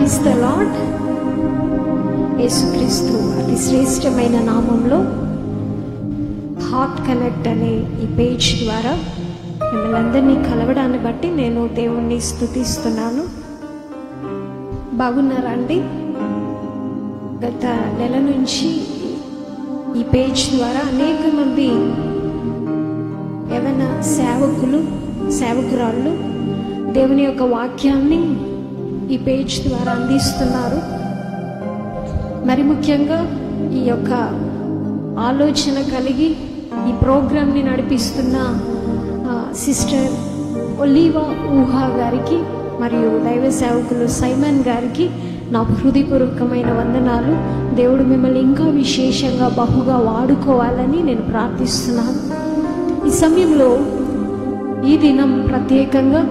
Praise the lord. యేసుక్రీస్తు అతి శ్రేష్టమైన నామంలో హార్ట్ కనెక్ట్ అనే ఈ పేజ్ ద్వారా మిమ్మల్ని అందరినీ కలవడాన్ని బట్టి నేను దేవుణ్ణి స్తుతిస్తున్నాను. బాగున్నారా అండి? గత నెల నుంచి ఈ పేజ్ ద్వారా అనేక మంది ఏమైనా సేవకురాళ్ళు దేవుని యొక్క వాక్యాన్ని ఈ పేజ్ ద్వారా అందిస్తున్నారు. మరి ముఖ్యంగా ఈ యొక్క ఆలోచన కలిగి ఈ ప్రోగ్రామ్ని నడిపిస్తున్న సిస్టర్ ఒలీవా ఊహా గారికి మరియు దైవ సేవకులు సైమన్ గారికి నా హృదయపూర్వకమైన వందనాలు. దేవుడు మిమ్మల్ని ఇంకా విశేషంగా బహుగా వాడుకోవాలని నేను ప్రార్థిస్తున్నాను. ఈ సమయంలో ఈ దినం ప్రత్యేకంగా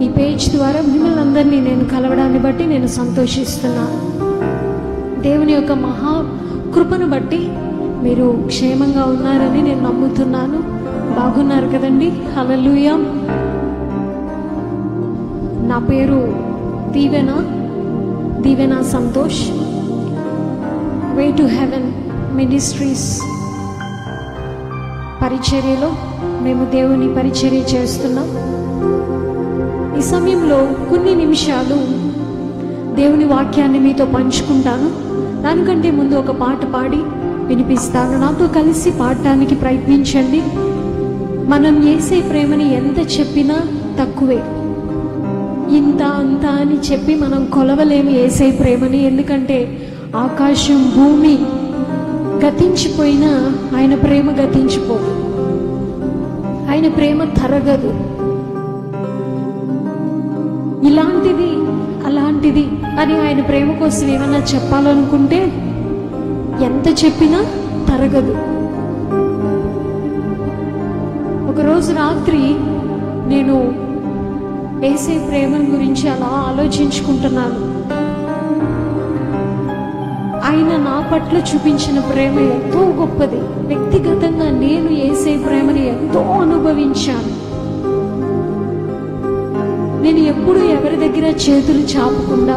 ఈ పేజ్ ద్వారా మిమ్మల్ని అందరినీ నేను కలవడాన్ని బట్టి నేను సంతోషిస్తున్నాను. దేవుని యొక్క మహా కృపను బట్టి మీరు క్షేమంగా ఉన్నారని నేను నమ్ముతున్నాను. బాగున్నారు కదండి? హల్లెలూయా. నా పేరు Deevena Santosh. Way to heaven ministries పరిచర్యలో మేము దేవుని పరిచర్య చేస్తున్నాం. ఈ సమయంలో కొన్ని నిమిషాలు దేవుని వాక్యాన్ని మీతో పంచుకుంటాను. దానికంటే ముందు ఒక పాట పాడి వినిపిస్తాను. నాతో కలిసి పాడటానికి ప్రయత్నించండి. మనం యేసే ప్రేమని ఎంత చెప్పినా తక్కువే. ఇంత అంత అని చెప్పి మనం కొలవలేము యేసే ప్రేమని. ఎందుకంటే ఆకాశం భూమి గతించిపోయినా ఆయన ప్రేమ గతించిపోదు. ఆయన ప్రేమ తరగదు. ఇలాంటిది అలాంటిది అని ఆయన ప్రేమ కోసం ఏమన్నా చెప్పాలనుకుంటే ఎంత చెప్పినా తరగదు. ఒకరోజు రాత్రి నేను యేసే ప్రేమ గురించి అలా ఆలోచించుకుంటున్నాను. ఆయన నా పట్ల చూపించిన ప్రేమ ఎంతో గొప్పది. వ్యక్తిగతంగా నేను యేసే ప్రేమని ఎంతో అనుభవించాను. నేను ఎప్పుడు ఎవరి దగ్గర చేతులు చాపకుండా,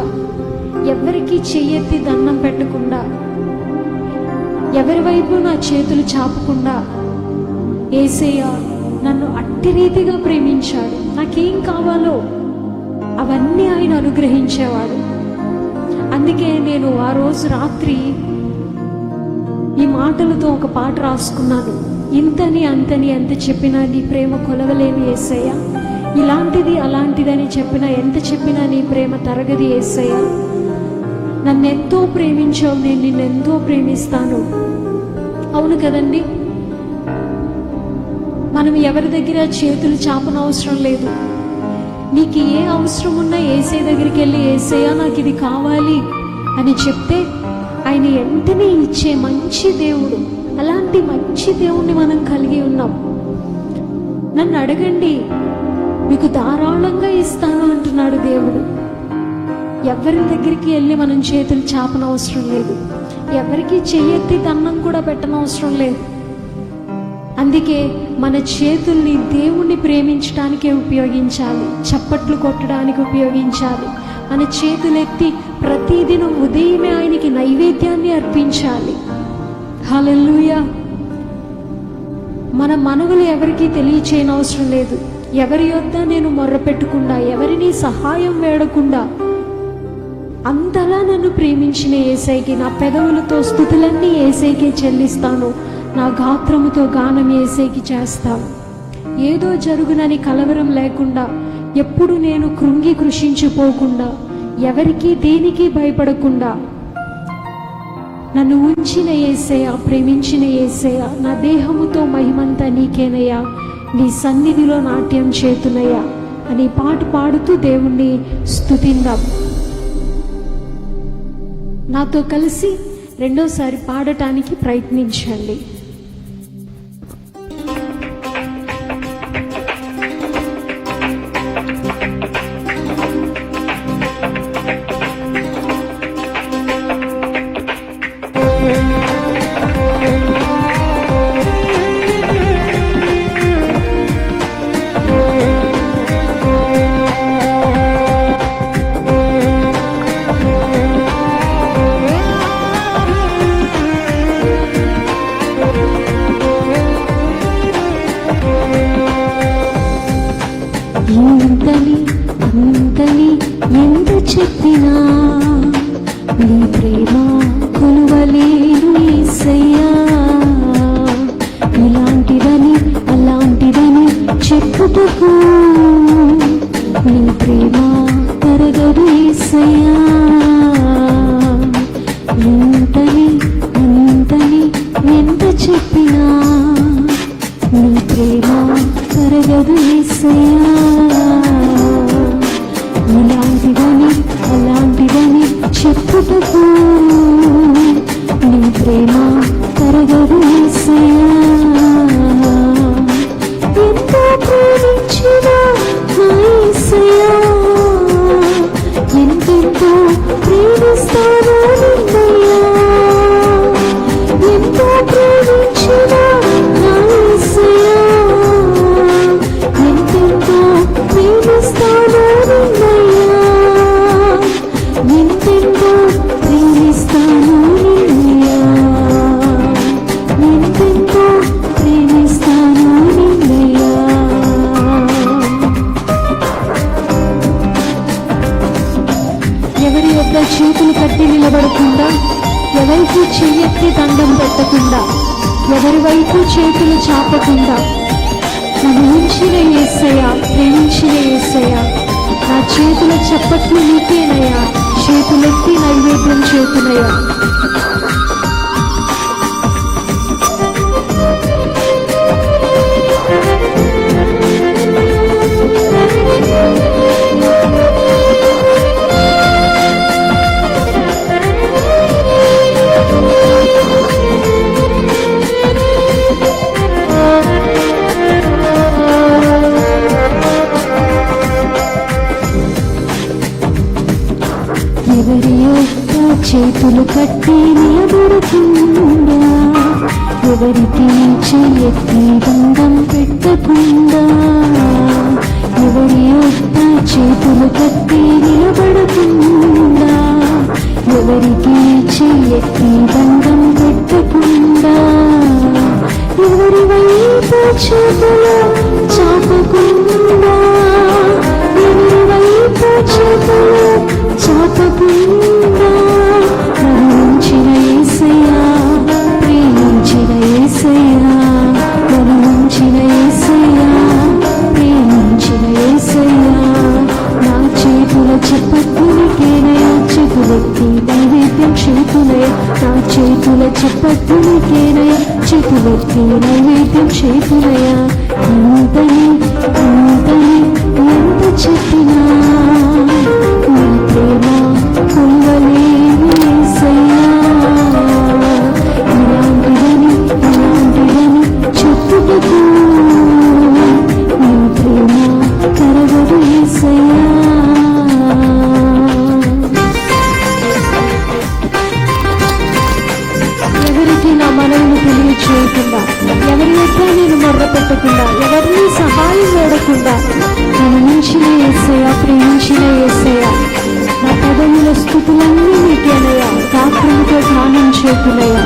ఎవరికి చెయ్యెత్తి దండం పెట్టకుండా, ఎవరి వైపు నా చేతులు చాపకుండా యేసయ్య నన్ను అట్టి రీతిగా ప్రేమించాడు. నాకేం కావాలో అవన్నీ ఆయన అనుగ్రహించేవాడు. అందుకే నేను ఆ రోజు రాత్రి ఈ మాటలతో ఒక పాట రాసుకున్నాను. ఇంతని అంతని ఎంత చెప్పినా నీ ప్రేమ కొలవలేని యేసయ్య. ఇలాంటిది అలాంటిదని చెప్పినా ఎంత చెప్పినా నీ ప్రేమ తరగది యేసయ్య. నన్ను ఎంతో ప్రేమించావు, నేను నిన్నెంతో ప్రేమిస్తాను. అవును కదండి? మనం ఎవరి దగ్గర చేతులు చాపనవసరం లేదు. నీకు ఏ అవసరం ఉన్నా యేసే దగ్గరికి వెళ్ళి యేసయ్య నాకు ఇది కావాలి అని చెప్తే ఆయన వెంటనే ఇచ్చే మంచి దేవుడు. అలాంటి మంచి దేవుణ్ణి మనం కలిగి ఉన్నాం. నన్ను అడగండి, మీకు ధారాళంగా ఇస్తాను అంటున్నాడు దేవుడు. ఎవరి దగ్గరికి వెళ్ళి మనం చేతులు చాపనవసరం లేదు. ఎవరికి చెయ్యెత్తి దండం కూడా పెట్టనవసరం లేదు. అందుకే మన చేతుల్ని దేవుణ్ణి ప్రేమించడానికే ఉపయోగించాలి, చప్పట్లు కొట్టడానికి ఉపయోగించాలి. మన చేతులెత్తి ప్రతిదినం ఉదయమే ఆయనకి నైవేద్యాన్ని అర్పించాలి. హల్లెలూయా. మన మనవులు ఎవరికి తెలియచేయనవసరం లేదు. ఎవరి యొద్ద నేను మొర్ర పెట్టకుండా, ఎవరిని సహాయం వేడకుండా అంతలా నన్ను ప్రేమించిన యేసయ్యకి నా పెదవులతో స్తుతులన్నీ యేసయ్యకే చెల్లిస్తాను. నా గాత్రముతో గానం యేసయ్యకి చేస్తాను. ఏదో జరుగునని కలవరం లేకుండా, ఎప్పుడు నేను కృషించిపోకుండా, ఎవరికి దేనికి భయపడకుండా నన్ను ఉంచిన యేసయ్య, ప్రేమించిన యేసయ్య, నా దేహముతో మహిమంతా నీకేనయ్యా, నీ సన్నిధిలో నాట్యం చేతునయ్యా అని పాట పాడుతూ దేవుణ్ణి స్తుతిందాం. నాతో కలిసి రెండోసారి పాడటానికి ప్రయత్నించండి. ఇంతని ఎంత చెప్పినా నీ ప్రేమ కొలువలేను యేసయ్యా. ఇలాంటిదని అలాంటిదని చెప్పుటకు నీ ప్రేమ తరగదు యేసయ్యా. ఇంతని అంతని ఎంత చెప్పినా నీ ప్రేమ తరగదు యేసయ్యా. ఇలాంటిదని అలాంటిదని చెప్పుటకు నీ ప్రేమ తరగదు యేసయ్యా. ఎంతో ప్రేమించిన నా యేసయ్యా, ఎంతెంతో ప్రేమిస్తాను నిన్నయ్యా. ఎంతో ప్రేమించిన నా యేసయ్యా, ఎంతెంతో ప్రేమిస్తాను నిన్నయ్యా. ఎంతెంతో ప్రేమిస్తాను నిన్నయ్యా. ఎంతెంతో ప్రేమిస్తాను నిన్నయ్యా. ఎవరి వద్ద చేతులు కట్టి నిలబడకుండా, ఎవరికి చెయ్యెత్తి దండం పెట్టకుండా, ఎవరి వైపు చేతులు చాపకుండా, నన్ను ఉంచిన యేసయ్యా, ప్రేమించిన యేసయ్యా, నా చేతుల చప్పట్లు నీకేనయ్యా, చేతులెత్తి నైవేద్యం చేతునయ్యా. ఎవరి యొక్క చేతులు కట్టి నిలబడకుండా, ఎవరికి చెయ్యెత్తి దండం పెట్టకుండా, ఎవరి యొక్క చేతులు కట్టి నిలబడకుండా, ఎవరికి చెయ్యెత్తి దండం పెట్టకుండా, ఎవరి వైపు చేతులు చాపకుండా, ఎవరి వైపు చేతులు చాపకుండా, నన్నుంచిన యేసయ్యా, ప్రేమించిన యేసయ్యా, నన్నుంచిన యేసయ్యా, ప్రేమించిన యేసయ్యా, నా చేతుల చప్పట్లు నీకేనయ్యా, చేతులెత్తి నైవేద్యం చేతులయ్యా, నా చేతుల చప్పట్లు నీకేనయ్యా, చేతులెత్తి నైవేద్యం చేతులయ్యా. ఇంతని ఇంతని ఎంత చెప్పినా నీ ప్రేమ కొలువలేను యేసయ్యా. ఇలాంటిదని అలాంటిదని చెప్పుటకు నీ ప్రేమ తరగదు యేసయ్యా. ఎవరికి నా మనవును తెలియచేయకుండా, ఎవరి యొక్క నేను మొర్ర పెట్టకుండా, ఎవరిని సహాయం వేడకుండా, నన్ను మించిన యేసయ్యా, ప్రేమించిన యేసయ్యా, నా పదవుల స్థుతులన్నీ నీకేనయ్యా, గాత్రముతో గానం చేతులయ్యా.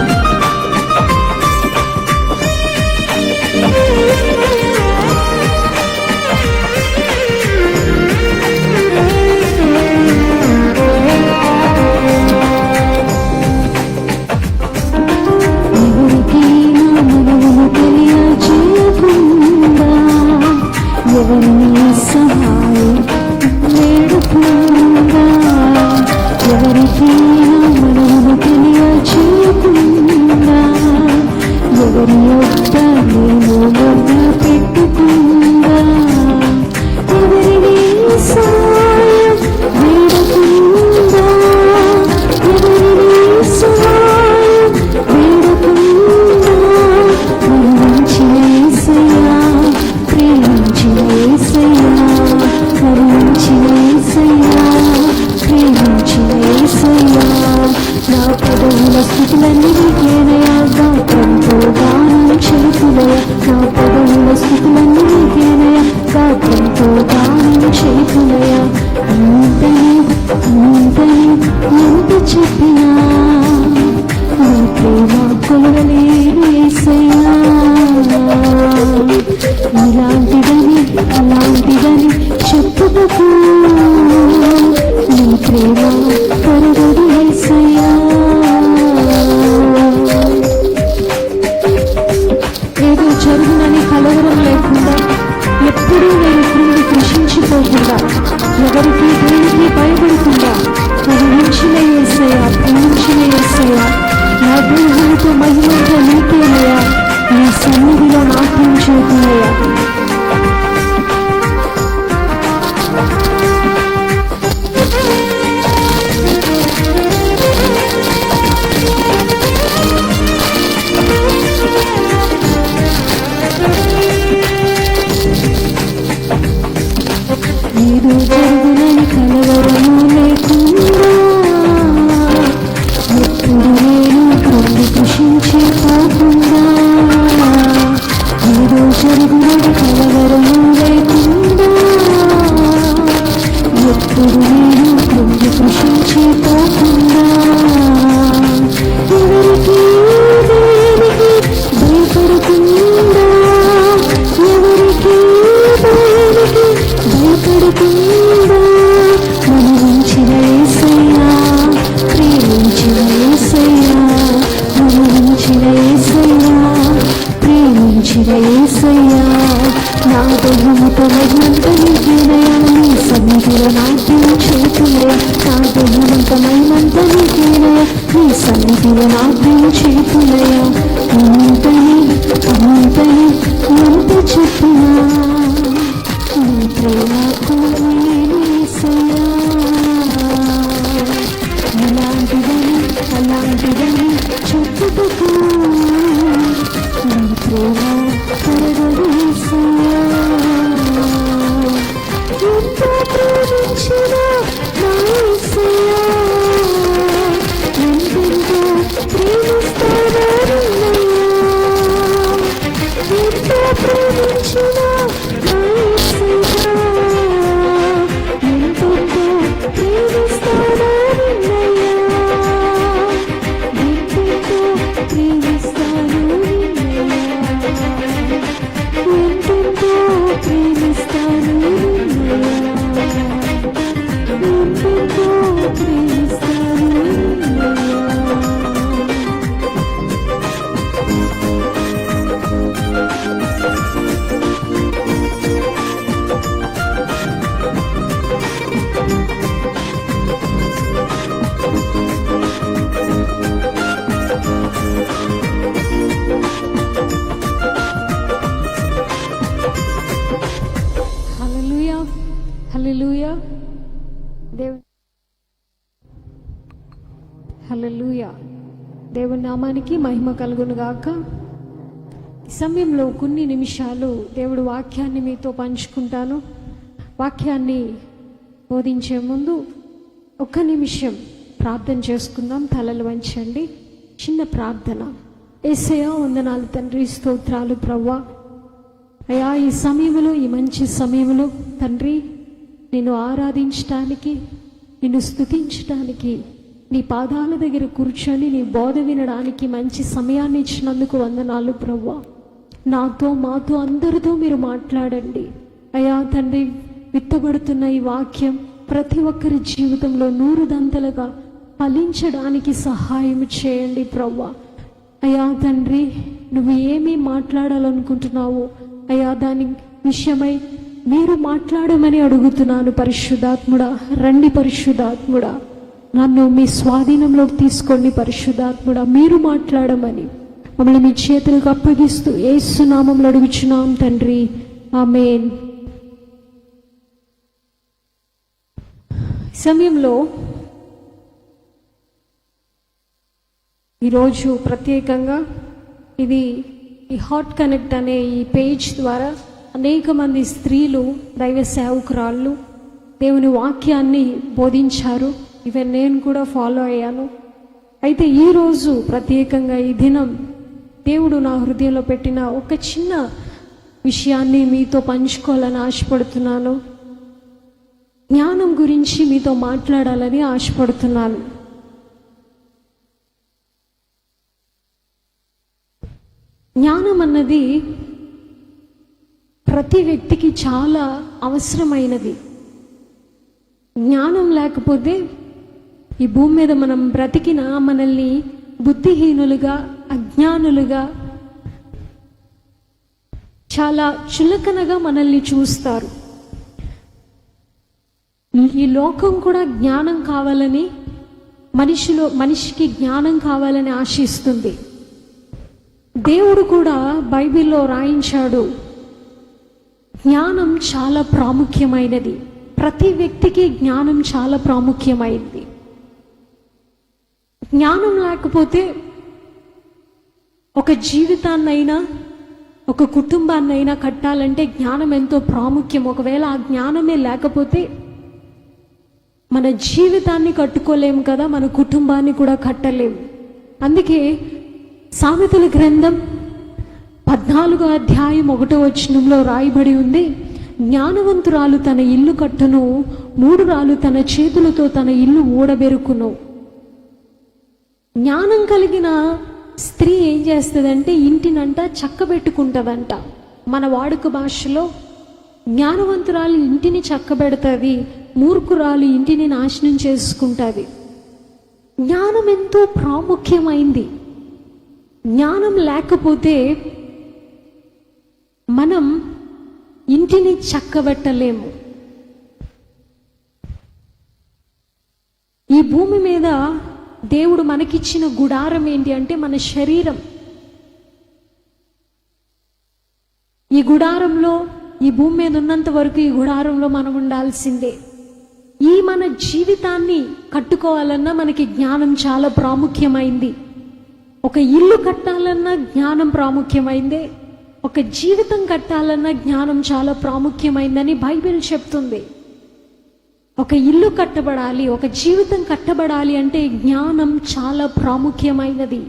ఎవరికి నా మనవును తెలియజేయకుండా, ఎవరిని సహాయం వేడకుండా, ఎవరికి నా మనవును తెలియజేయకుండా, ఎవరి యొక్క నేను మొన్న పెట్టుకుండా, ఎవరిని సహాయం వేడకుండా, ఎవరిని సహాయం వేడకుండా, నన్నుంచిన యేసయ్యా, ప్రేమించిన యేసయ్యా, కరుణించిన యేసయ్యా, ప్రేమించిన యేసయ్యా, నా పదవుల స్థితులన్నీ నీకేనయ్యా, గాత్రంతో గానం చేతులయ్యా, నా పదవుల స్థితులన్నీ నీకేనయ్యా, గాత్రంతో గానం చేతులయ్యా. ఇంతని ఇంతని ఎంత చెప్పినా నీ ప్రేమ కొలవలేను యేసయ్యా. ఇలాంటిదని అలాంటిదని చెప్పుటకు ఎప్పుడు నేను కృంగి కృషించిపోకుండా ఎవరికి దేనికి భయపడకుండా ఎవరికి దేనికి భయపడకుండా మనవించిన యేసయ్యా ప్రేమించిన యేసయ్యా మనవించిన యేసయ్యా ప్రేమించిన యేసయ్యా నా దేహముతో మహిమంత నీకేనయా నీ సన్నిధిలో నాట్యం చేతులే నా దేహమంత మహిమంత నీకేనయా నీ సన్నిధిలో నాట్యం చేతులయా అంతని అంతని ఎంత చెప్పినా నీ ప్రేమకు నేను యేసయ్యా అలాంటిదని అలాంటిదని చెప్పుటకు నీ ప్రేమ తరగదు యేసయ్యా ఎంతో ప్రేమించిన నా యేసయ్యా ఎంతెంతో ప్రేమిస్తానన్నయ్యా ఎంతో ప్రేమించిన నా యేసయ్యా ఎంతెంతో ప్రేమిస్తానన్నయ్యా ఎంతెంతో ప్రేమిస్తాను ఎంతెంతో ప్రేమిస్తాను ఎంతెంతో ప్రేమిస్తాను హల్లెలూయా హల్లెలూయా హల్లెలూయా దేవుని నామానికి మహిమ కలుగును గాక. ఈ సమయంలో కొన్ని నిమిషాలు దేవుడు వాక్యాన్ని మీతో పంచుకుంటాను. వాక్యాన్ని బోధించే ముందు ఒక్క నిమిషం ప్రార్థన చేసుకుందాం. తలలు వంచండి. చిన్న ప్రార్థన. యేసయ్యా వందనాలు తండ్రి, స్తోత్రాలు ప్రభువా. అయ్యా ఈ సమయంలో, ఈ మంచి సమయంలో తండ్రి నిన్ను ఆరాధించటానికి, నిన్ను స్తుతించటానికి, నీ పాదాల దగ్గర కూర్చొని నీ బోధ వినడానికి మంచి సమయాన్ని ఇచ్చినందుకు వందనాలు ప్రభువా. నాతో మాతో అందరితో మీరు మాట్లాడండి అయ్యా తండ్రి. విత్తబడుతున్న ఈ వాక్యం ప్రతి ఒక్కరి జీవితంలో 100 దంతలుగా ఫలించడానికి సహాయం చేయండి ప్రభువా. అయ్యా తండ్రి, నువ్వు ఏమీ మాట్లాడాలనుకుంటున్నావు అయ్యా దాని విషయమై మీరు మాట్లాడమని అడుగుతున్నాను. పరిశుద్ధాత్ముడా రండి, పరిశుద్ధాత్ముడా నన్ను మీ స్వాధీనంలోకి తీసుకోండి. పరిశుద్ధాత్ముడా మీరు మాట్లాడమని మమ్మల్ని మీ చేతులకు అప్పగిస్తూ యేసు నామములో అడుగుచున్నాం తండ్రి, ఆమేన్. సమయంలో ఈరోజు ప్రత్యేకంగా ఇది ఈ హాట్ కనెక్ట్ అనే ఈ పేజ్ ద్వారా అనేక మంది స్త్రీలు, దైవ సేవకురాళ్ళు దేవుని వాక్యాన్ని బోధించారు. ఈవెన్ నేను కూడా ఫాలో అయ్యాను. అయితే ఈరోజు ప్రత్యేకంగా ఈ దినం దేవుడు నా హృదయంలో పెట్టిన ఒక చిన్న విషయాన్ని మీతో పంచుకోవాలని ఆశపడుతున్నాను. జ్ఞానం గురించి మీతో మాట్లాడాలని ఆశపడుతున్నాను. జ్ఞానం అన్నది ప్రతి వ్యక్తికి చాలా అవసరమైనది. జ్ఞానం లేకపోతే ఈ భూమి మీద మనం బ్రతికిన మనల్ని బుద్ధిహీనులుగా, అజ్ఞానులుగా, చాలా చులకనగా మనల్ని చూస్తారు. ఈ లోకం కూడా జ్ఞానం కావాలని, మనిషికి జ్ఞానం కావాలని ఆశిస్తుంది. దేవుడు కూడా బైబిల్లో రాయించాడు, జ్ఞానం చాలా ప్రాముఖ్యమైనది. ప్రతి వ్యక్తికి జ్ఞానం చాలా ప్రాముఖ్యమైనది. జ్ఞానం లేకపోతే ఒక జీవితాన్నైనా, ఒక కుటుంబాన్నైనా కట్టాలంటే జ్ఞానం ఎంతో ప్రాముఖ్యం. ఒకవేళ ఆ జ్ఞానమే లేకపోతే మన జీవితాన్ని కట్టుకోలేము కదా, మన కుటుంబాన్ని కూడా కట్టలేము. అందుకే సామెతల గ్రంథం 14వ అధ్యాయం 1వ వచనంలో రాయబడి ఉంది, జ్ఞానవంతురాలు తన ఇల్లు కట్టును, మూఢురాలు తన చేతులతో తన ఇల్లు ఊడబెరుకును. జ్ఞానం కలిగిన స్త్రీ ఏం చేస్తుందంటే ఇంటినంట చక్కబెట్టుకుంటుందంట. మన వాడుక భాషలో జ్ఞానవంతురాలు ఇంటిని చక్కబెడుతుంది, మూర్ఖురాలు ఇంటిని నాశనం చేసుకుంటుంది. జ్ఞానం ఎంతో ప్రాముఖ్యమైంది. జ్ఞానం లేకపోతే మనం ఇంటిని చక్కబెట్టలేము. ఈ భూమి మీద దేవుడు మనకిచ్చిన గుడారం ఏంటి అంటే మన శరీరం. ఈ గుడారంలో, ఈ భూమి మీద ఉన్నంత వరకు ఈ గుడారంలో మనం ఉండాల్సిందే. ఈ మన జీవితాన్ని కట్టుకోవాలన్నా మనకి జ్ఞానం చాలా ప్రాముఖ్యమైంది. ఒక ఇల్లు కట్టాలన్నా జ్ఞానం ప్రాముఖ్యమైందే, ఒక జీవితం కట్టాలన్నా జ్ఞానం చాలా ప్రాముఖ్యమైందని బైబిల్ చెప్తుంది. ఒక ఇల్లు కట్టబడాలి, ఒక జీవితం కట్టబడాలి అంటే జ్ఞానం చాలా ప్రాముఖ్యమైనది.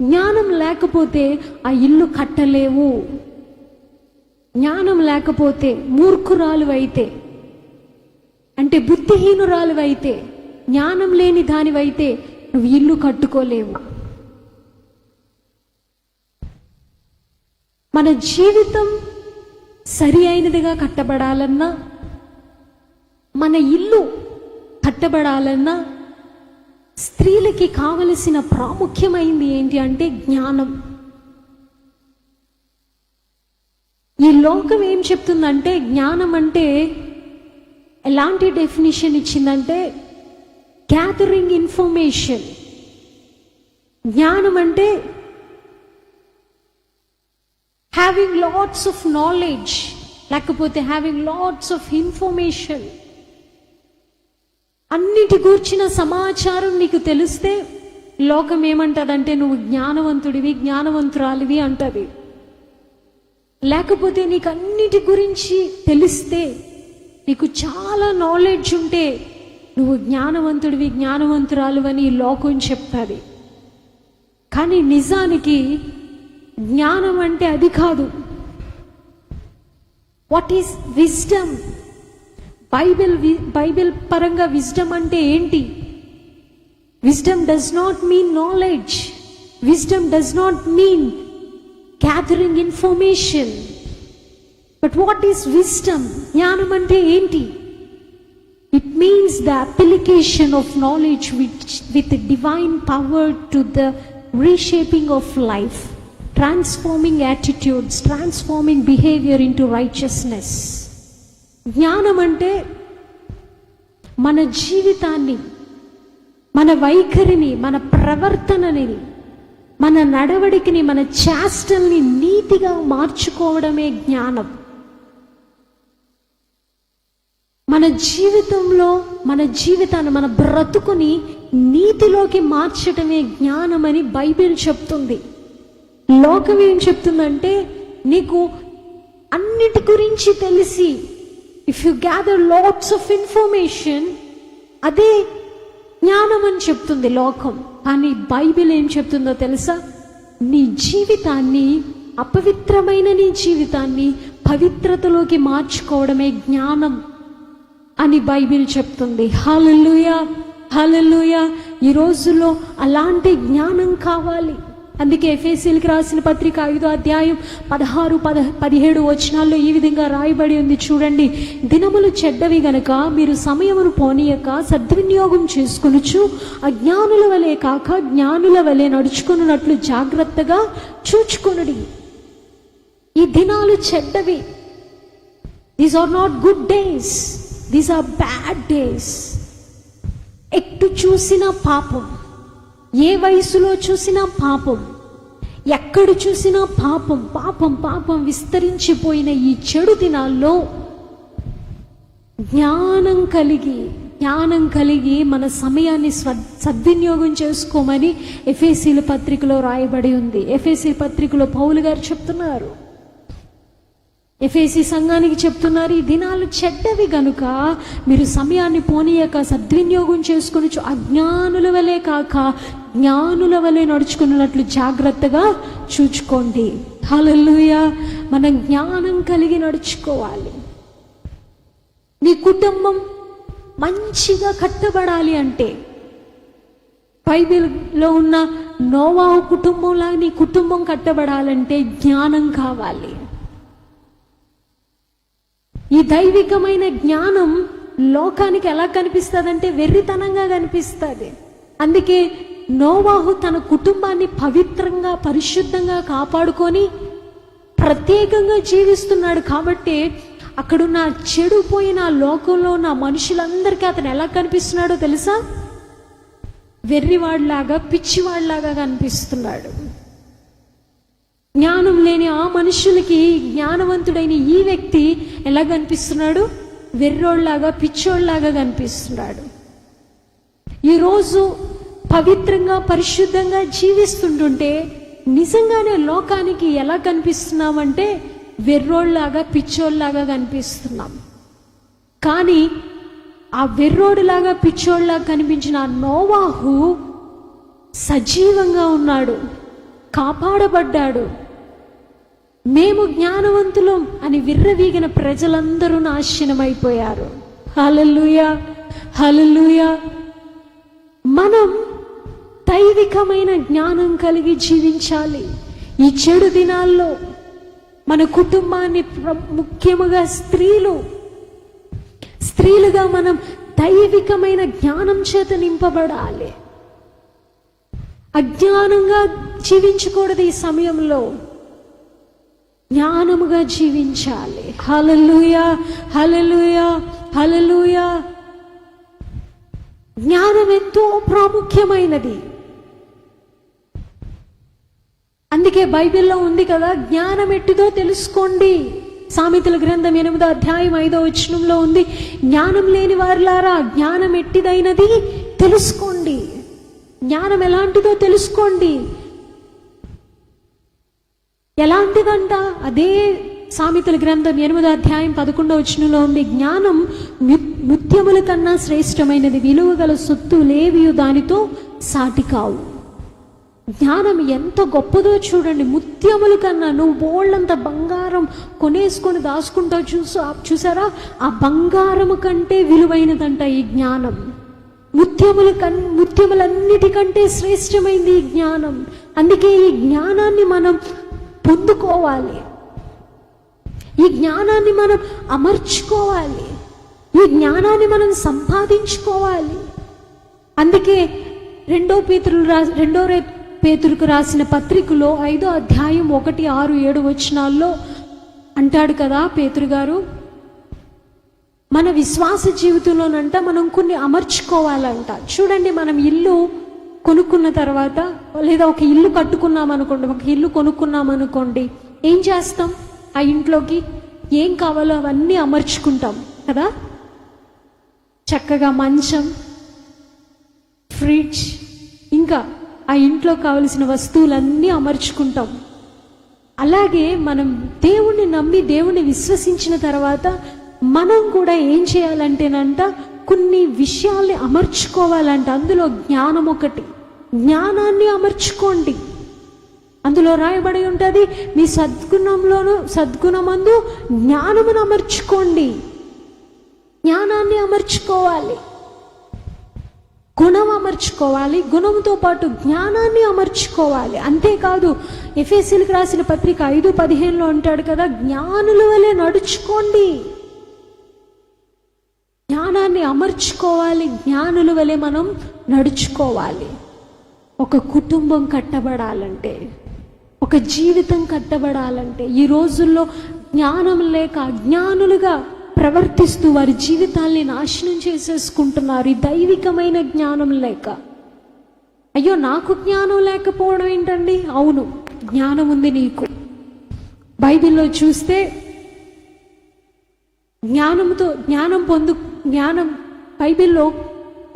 జ్ఞానం లేకపోతే ఆ ఇల్లు కట్టలేవు. జ్ఞానం లేకపోతే మూర్ఖురాలు అయితే, అంటే బుద్ధిహీనురాలు అయితే, జ్ఞానం లేని దానివైతే నువ్వు ఇల్లు కట్టుకోలేవు. మన జీవితం సరి అయినదిగా కట్టబడాలన్నా, మన ఇల్లు కట్టబడాలన్నా స్త్రీలకి కావలసిన ప్రాముఖ్యమైంది ఏంటి అంటే జ్ఞానం. ఈ లోకం ఏం చెప్తుందంటే జ్ఞానం అంటే ఎలాంటి డెఫినిషన్ ఇచ్చిందంటే గ్యాదరింగ్ ఇన్ఫర్మేషన్. జ్ఞానం అంటే హ్యావింగ్ లాట్స్ ఆఫ్ నాలెడ్జ్, లేకపోతే హ్యావింగ్ లాట్స్ ఆఫ్ ఇన్ఫర్మేషన్. అన్నిటి గూర్చిన సమాచారం నీకు తెలిస్తే లోకం ఏమంటదంటే నువ్వు జ్ఞానవంతుడివి, జ్ఞానవంతురాలివి అంటది. లేకపోతే నీకు అన్నిటి గురించి తెలిస్తే, నీకు చాలా నాలెడ్జ్ ఉంటే నువ్వు జ్ఞానవంతుడివి, జ్ఞానవంతురాలు అని లోకం చెప్తుంది. కానీ నిజానికి జ్ఞానం అంటే అది కాదు. What is wisdom? బైబిల్ పరంగా విజ్డమ్ అంటే ఏంటి? Wisdom does not mean knowledge. Wisdom does not mean gathering information. But what is wisdom? జ్ఞానం అంటే ఏంటి? It means the application of knowledge with divine power to the reshaping of life, transforming attitudes, transforming behavior into righteousness. జ్ఞానం అంటే మన జీవితాన్ని, మన వైఖరిని, మన ప్రవర్తనని, మన నడవడికని, మన చేష్టల్ని నీతిగా మార్చుకోవడమే జ్ఞానం. మన జీవితంలో, మన జీవితాన్ని, మన బ్రతుకుని నీతిలోకి మార్చడమే జ్ఞానమని బైబిల్ చెప్తుంది. లోకం ఏం చెప్తుందంటే నీకు అన్నిటి గురించి తెలిసి, if you gather lots of information, అదే జ్ఞానం అని చెప్తుంది లోకం. కానీ బైబిల్ ఏం చెప్తుందో తెలుసా? నీ జీవితాన్ని, అపవిత్రమైన నీ జీవితాన్ని పవిత్రతలోకి మార్చుకోవడమే జ్ఞానం అని బైబిల్ చెప్తుంది. హల్లెలూయా, హల్లెలూయా. ఈ రోజుల్లో అలాంటి జ్ఞానం కావాలి. అందుకే ఎఫెసీయులకు రాసిన పత్రిక 5వ అధ్యాయం 16-17 వచనాల్లో ఈ విధంగా రాయబడి ఉంది, చూడండి. దినములు చెడ్డవి గనక మీరు సమయమును పోనీయక సద్వినియోగం చేసుకొనుచు అజ్ఞానుల వలె కాక జ్ఞానుల వలె నడుచుకున్నట్లు జాగ్రత్తగా చూచుకొనుడి. ఈ దినాలు చెడ్డవి. These are not good days, these are bad days. ఎటు చూసినా పాపం, ఏ వయసులో చూసినా పాపం, ఎక్కడ చూసినా పాపం, పాపం పాపం విస్తరించిపోయిన ఈ చెడు దినాల్లో జ్ఞానం కలిగి మన సమయాన్ని సద్వినియోగం చేసుకోమని ఎఫెసీయుల పత్రికలో రాయబడి ఉంది. ఎఫెసీ పత్రికలో పౌలు గారు చెప్తున్నారు, ఎఫెసీ సంఘానికి చెప్తున్నారు, ఈ దినాలు చెడ్డవి గనుక మీరు సమయాన్ని పోనీయక సద్వినియోగం చేసుకుని అజ్ఞానుల వలె కాక జ్ఞానుల వలె నడుచుకున్నట్లు జాగ్రత్తగా చూచుకోండి. హల్లెలూయా. మనం జ్ఞానం కలిగి నడుచుకోవాలి. నీ కుటుంబం మంచిగా కట్టబడాలి అంటే బైబిల్లో ఉన్న నోవాహు కుటుంబంలా నీ కుటుంబం కట్టబడాలంటే జ్ఞానం కావాలి. ఈ దైవికమైన జ్ఞానం లోకానికి ఎలా కనిపిస్తుందంటే వెర్రితనంగా కనిపిస్తుంది. అందుకే నోవాహు తన కుటుంబాన్ని పవిత్రంగా పరిశుద్ధంగా కాపాడుకొని ప్రత్యేకంగా జీవిస్తున్నాడు. కాబట్టి అక్కడున్న చెడిపోయిన లోకంలో ఉన్న మనుషులందరికీ అతను ఎలా కనిపిస్తున్నాడో తెలుసా? వెర్రివాడిలాగా పిచ్చివాడిలాగా కనిపిస్తున్నాడు. జ్ఞానం లేని ఆ మనుషులకి జ్ఞానవంతుడైన ఈ వ్యక్తి ఎలా కనిపిస్తున్నాడు? వెర్రోళ్ళలాగా పిచ్చోళ్ళలాగా కనిపిస్తున్నాడు. ఈరోజు పవిత్రంగా పరిశుద్ధంగా జీవిస్తుంటుంటే నిజంగానే లోకానికి ఎలా కనిపిస్తున్నామంటే వెర్రోళ్ళలాగా పిచ్చోళ్ళలాగా కనిపిస్తున్నాం. కానీ ఆ వెర్రోడులాగా పిచ్చోళ్ళలాగా కనిపించిన నోవాహు సజీవంగా ఉన్నాడు, కాపాడబడ్డాడు. మేము జ్ఞానవంతులం అని విర్రవీగిన ప్రజలందరూ నాశనమైపోయారు. హల్లెలూయా, హల్లెలూయా. మనం దైవికమైన జ్ఞానం కలిగి జీవించాలి. ఈ చెడు దినాల్లో మన కుటుంబాన్ని, ముఖ్యముగా స్త్రీలుగా మనం దైవికమైన జ్ఞానం చేత నింపబడాలి. అజ్ఞానంగా జీవించకూడదు. ఈ సమయంలో జ్ఞానముగా జీవించాలి. హల్లెలూయా, హల్లెలూయా, హల్లెలూయా. జ్ఞానం ఎంతో ప్రాముఖ్యమైనది. అందుకే బైబిల్లో ఉంది కదా, జ్ఞానం ఎట్టిదో తెలుసుకోండి. సామెతల గ్రంథం 8వ అధ్యాయం 5వ వచనంలో ఉంది, జ్ఞానం లేని వారులారా జ్ఞానం ఎట్టిదైనది తెలుసుకోండి. జ్ఞానం ఎలాంటిదో తెలుసుకోండి. ఎలాంటిదంట? అదే సామెతల గ్రంథం 8వ అధ్యాయం 11వ వచనంలో ఉంది, జ్ఞానం ముత్యముల కన్నా శ్రేష్టమైనది, విలువ గల సొత్తు లేవియు దానితో సాటి కావు. జ్ఞానం ఎంత గొప్పదో చూడండి. ముత్యముల కన్నా, నువ్వు బోళ్ళంత బంగారం కొనేసుకొని దాచుకుంటావు చూసారా, ఆ బంగారము కంటే విలువైనదంట ఈ జ్ఞానం. ముత్యములన్నిటికంటే శ్రేష్టమైంది ఈ జ్ఞానం. అందుకే ఈ జ్ఞానాన్ని మనం పొందుకోవాలి, ఈ జ్ఞానాన్ని మనం అమర్చుకోవాలి, ఈ జ్ఞానాన్ని మనం సంపాదించుకోవాలి. అందుకే రెండో పేతురుకు రాసిన పత్రికలో 5వ అధ్యాయం 1, 6, 7 వచనాల్లో అంటాడు కదా పేతురు గారు, మన విశ్వాస జీవితంలోనంట మనం కొన్ని అమర్చుకోవాలంట. చూడండి, మనం ఇల్లు కొనుక్కున్న తర్వాత, లేదా ఒక ఇల్లు కట్టుకున్నాం అనుకోండి, ఒక ఇల్లు కొనుక్కున్నాం అనుకోండి, ఏం చేస్తాం? ఆ ఇంట్లోకి ఏం కావాలో అవన్నీ అమర్చుకుంటాం కదా. చక్కగా మంచం, ఫ్రిడ్జ్, ఇంకా ఆ ఇంట్లో కావలసిన వస్తువులన్నీ అమర్చుకుంటాం. అలాగే మనం దేవుణ్ణి నమ్మి దేవుణ్ణి విశ్వసించిన తర్వాత మనం కూడా ఏం చేయాలంటేనంట, కొన్ని విషయాల్ని అమర్చుకోవాలంట. అందులో జ్ఞానం ఒకటి. జ్ఞానాన్ని అమర్చుకోండి. అందులో రాయబడి ఉంటుంది, మీ సద్గుణమందు జ్ఞానమును అమర్చుకోండి. జ్ఞానాన్ని అమర్చుకోవాలి, గుణం అమర్చుకోవాలి, గుణంతో పాటు జ్ఞానాన్ని అమర్చుకోవాలి. అంతేకాదు, ఎఫెసీయులకు రాసిన పత్రిక 5:15 అంటాడు కదా, జ్ఞానుల వలె నడుచుకోండి. జ్ఞానాన్ని అమర్చుకోవాలి, జ్ఞానుల వలె మనం నడుచుకోవాలి. ఒక కుటుంబం కట్టబడాలంటే, ఒక జీవితం కట్టబడాలంటే, ఈ రోజుల్లో జ్ఞానం లేక అజ్ఞానులుగా ప్రవర్తిస్తూ వారి జీవితాల్ని నాశనం చేసేసుకుంటున్నారు. ఈ దైవికమైన జ్ఞానం లేక. అయ్యో, నాకు జ్ఞానం లేకపోవడం ఏంటండి? అవును, జ్ఞానం ఉంది నీకు. బైబిల్లో చూస్తే జ్ఞానం బైబిల్లో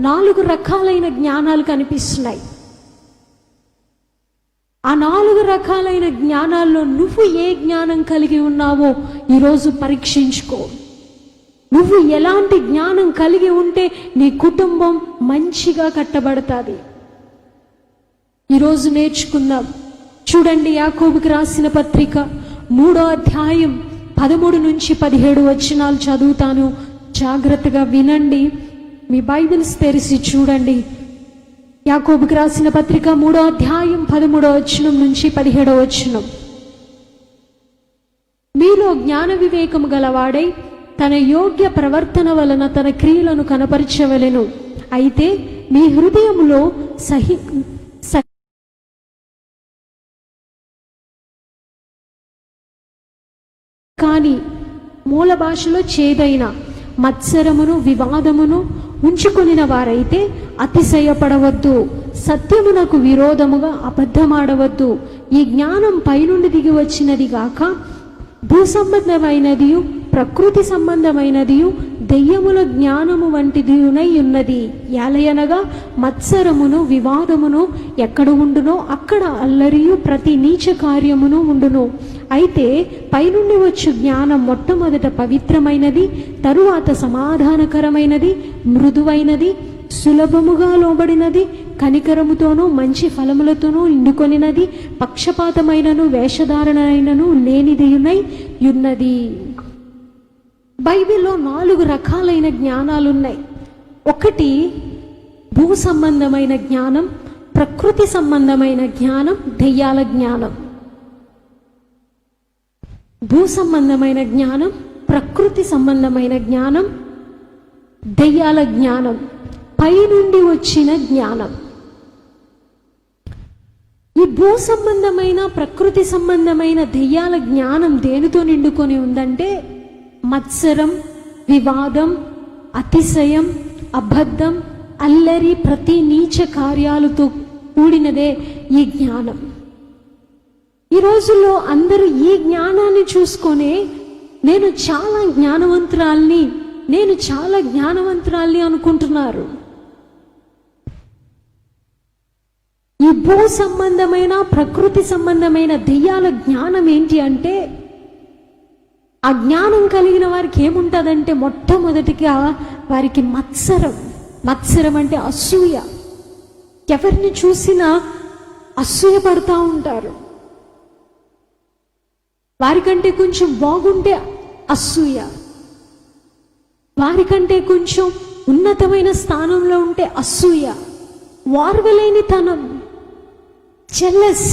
4 రకాలైన జ్ఞానాలు కనిపిస్తున్నాయి. ఆ 4 రకాలైన జ్ఞానాల్లో నువ్వు ఏ జ్ఞానం కలిగి ఉన్నావో ఈరోజు పరీక్షించుకో. నువ్వు ఎలాంటి జ్ఞానం కలిగి ఉంటే నీ కుటుంబం మంచిగా కట్టబడుతుంది. ఈరోజు నేర్చుకుందాం. చూడండి, యాకోబుకి రాసిన పత్రిక 3వ అధ్యాయం 13 నుంచి 17 వచనాలు చదువుతాను, జాగ్రత్తగా వినండి. మీ బైబిల్స్ తెరిచి చూడండి. యాకోబుకి రాసిన పత్రిక 3వ అధ్యాయం 13వ వచనం నుంచి 17వ వచనం. మీలో జ్ఞాన వివేకము గలవాడై తన యోగ్య ప్రవర్తన వలన తన క్రియలను కనపరచవలెను. అయితే మీ హృదయములో కానీ మూల భాషలో చేదైన మత్సరమును వివాదమును ఉంచుకొనిన వారైతే అతిశయపడవద్దు. సత్యమునకు విరోధముగా అబద్ధమాడవద్దు. ఈ జ్ఞానం పైనుండి దిగి వచ్చినది గాక భూ సంబంధమైనదియు ప్రకృతి సంబంధమైనదియు దెయ్యముల జ్ఞానము వంటిదియునై ఉన్నది. ఏలయనగా మత్సరమును వివాదమును ఎక్కడ ఉండునో అక్కడ అల్లరియు ప్రతి నీచ కార్యమును ఉండును. అయితే పైనుండి వచ్చు జ్ఞానం మొట్టమొదట పవిత్రమైనది, తరువాత సమాధానకరమైనది, మృదువైనది, సులభముగా లోబడినది, కనికరముతోనూ మంచి ఫలములతోనూ నిండుకొనినది, పక్షపాతమైనను వేషధారణైనను లేనిదియునై ఉన్నది. బైబిల్లో 4 రకాలైన జ్ఞానాలున్నాయి. ఒకటి భూ సంబంధమైన జ్ఞానం, ప్రకృతి సంబంధమైన జ్ఞానం, దెయ్యాల జ్ఞానం. భూ సంబంధమైన జ్ఞానం, ప్రకృతి సంబంధమైన జ్ఞానం, దెయ్యాల జ్ఞానం, పైనుండి వచ్చిన జ్ఞానం. ఈ భూ సంబంధమైన ప్రకృతి సంబంధమైన దెయ్యాల జ్ఞానం దేనితో నిండుకొని ఉందంటే మత్సరం, వివాదం, అతిశయం, అబద్ధం, అల్లరి, ప్రతి నీచ కార్యాలతో కూడినదే ఈ జ్ఞానం. ఈ రోజుల్లో అందరూ ఈ జ్ఞానాన్ని చూసుకొని నేను చాలా జ్ఞానవంతురాల్ని అనుకుంటున్నారు. ఈ భూ సంబంధమైన ప్రకృతి సంబంధమైన దెయ్యాల జ్ఞానం ఏంటి అంటే, ఆ జ్ఞానం కలిగిన వారికి ఏముంటుందంటే మొట్టమొదటిగా వారికి మత్సరం అంటే అసూయ. ఎవరిని చూసినా అసూయ పడుతూ ఉంటారు. వారికంటే కొంచెం బాగుంటే అసూయ, వారికంటే కొంచెం ఉన్నతమైన స్థానంలో ఉంటే అసూయ, వార్వలేనితనం, జెలస్,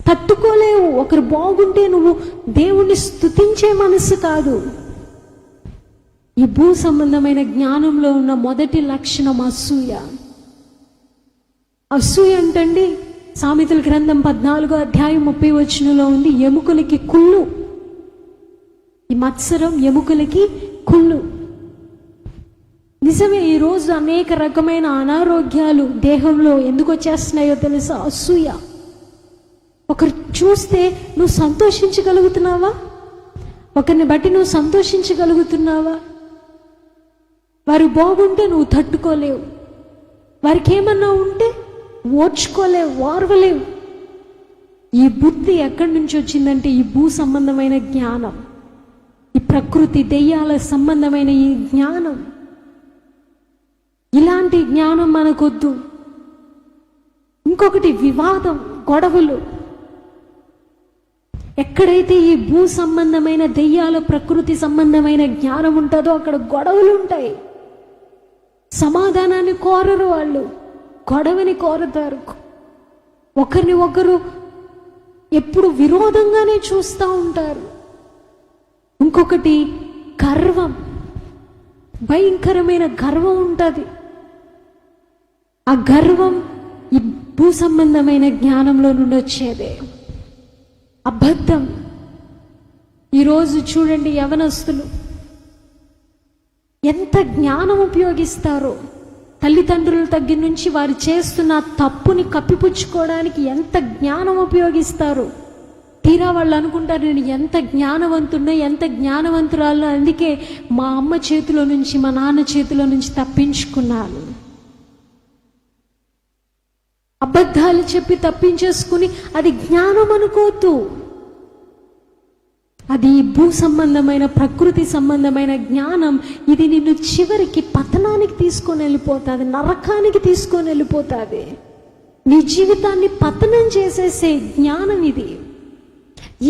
తట్టుకోలేవు. ఒకరు బాగుంటే నువ్వు దేవుణ్ణి స్తుతించే మనసు కాదు. ఈ భూ సంబంధమైన జ్ఞానంలో ఉన్న మొదటి లక్షణం అసూయ. అసూయ అంటండి సామెతల గ్రంథం 14వ అధ్యాయం 30వ వచనంలో ఉంది, ఎముకలకి కుళ్ళు. ఈ మత్సరం ఎముకలకి కుళ్ళు. నిజమే, ఈరోజు అనేక రకమైన అనారోగ్యాలు దేహంలో ఎందుకు వచ్చేస్తున్నాయో తెలుసా? అసూయ. ఒకరు చూస్తే నువ్వు సంతోషించగలుగుతున్నావా? ఒకరిని బట్టి నువ్వు సంతోషించగలుగుతున్నావా? వారు బాగుంటే నువ్వు తట్టుకోలేవు, వారికి ఏమన్నా ఉంటే ఓర్చుకోలేవు, వార్వలేవు. ఈ బుద్ధి ఎక్కడి నుంచి వచ్చిందంటే ఈ భూ సంబంధమైన జ్ఞానం, ఈ ప్రకృతి దెయ్యాల సంబంధమైన ఈ జ్ఞానం. ఇలాంటి జ్ఞానం మనకొద్దు. ఇంకొకటి వివాదం, గొడవలు. ఎక్కడైతే ఈ భూ సంబంధమైన దెయ్యాల ప్రకృతి సంబంధమైన జ్ఞానం ఉంటుందో అక్కడ గొడవలు ఉంటాయి. సమాధానాన్ని కోరరు, వాళ్ళు గొడవని కోరతారు. ఒకరిని ఒకరు ఎప్పుడు విరోధంగానే చూస్తూ ఉంటారు. ఇంకొకటి గర్వం, భయంకరమైన గర్వం ఉంటుంది. ఆ గర్వం ఈ భూ సంబంధమైన జ్ఞానంలో నుండి వచ్చేదే. అబద్ధం. ఈరోజు చూడండి, యవనస్తులు ఎంత జ్ఞానం ఉపయోగిస్తారో, తల్లిదండ్రుల దగ్గర నుంచి వారు చేస్తున్న తప్పుని కప్పిపుచ్చుకోవడానికి ఎంత జ్ఞానం ఉపయోగిస్తారు. తీరా వాళ్ళు అనుకుంటారు నేను ఎంత జ్ఞానవంతున్నా, ఎంత జ్ఞానవంతురాలు, అందుకే మా అమ్మ చేతిలో నుంచి మా నాన్న చేతిలో నుంచి తప్పించుకున్నాను. అబద్ధాలు చెప్పి తప్పించేసుకుని అది జ్ఞానం అనుకోవద్దు. అది భూ సంబంధమైన ప్రకృతి సంబంధమైన జ్ఞానం. ఇది నిన్ను చివరికి పతనానికి తీసుకొని వెళ్ళిపోతుంది, నరకానికి తీసుకొని వెళ్ళిపోతుంది. నీ జీవితాన్ని పతనం చేసేసే జ్ఞానం ఇది.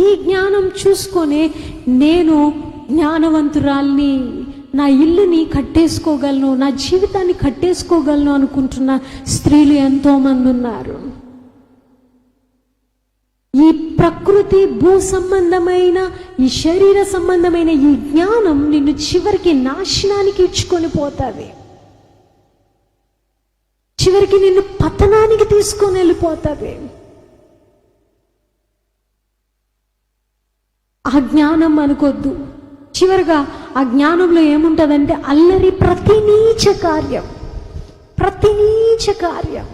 ఈ జ్ఞానం చూసుకొని నేను జ్ఞానవంతురాల్ని, నా ఇల్లుని కట్టేసుకోగలను, నా జీవితాన్ని కట్టేసుకోగలను అనుకుంటున్న స్త్రీలు ఎంతోమంది ఉన్నారు. ఈ ప్రకృతి, భూ సంబంధమైన, ఈ శరీర సంబంధమైన ఈ జ్ఞానం నిన్ను చివరికి నాశనానికి ఇచ్చుకొని పోతుంది. చివరికి నిన్ను పతనానికి తీసుకొని వెళ్ళిపోతుంది. ఆ జ్ఞానం అనుకోద్దు. చివరిగా ఆ జ్ఞానంలో ఏముంటుందంటే అల్లరి, ప్రతి నీచ కార్యం,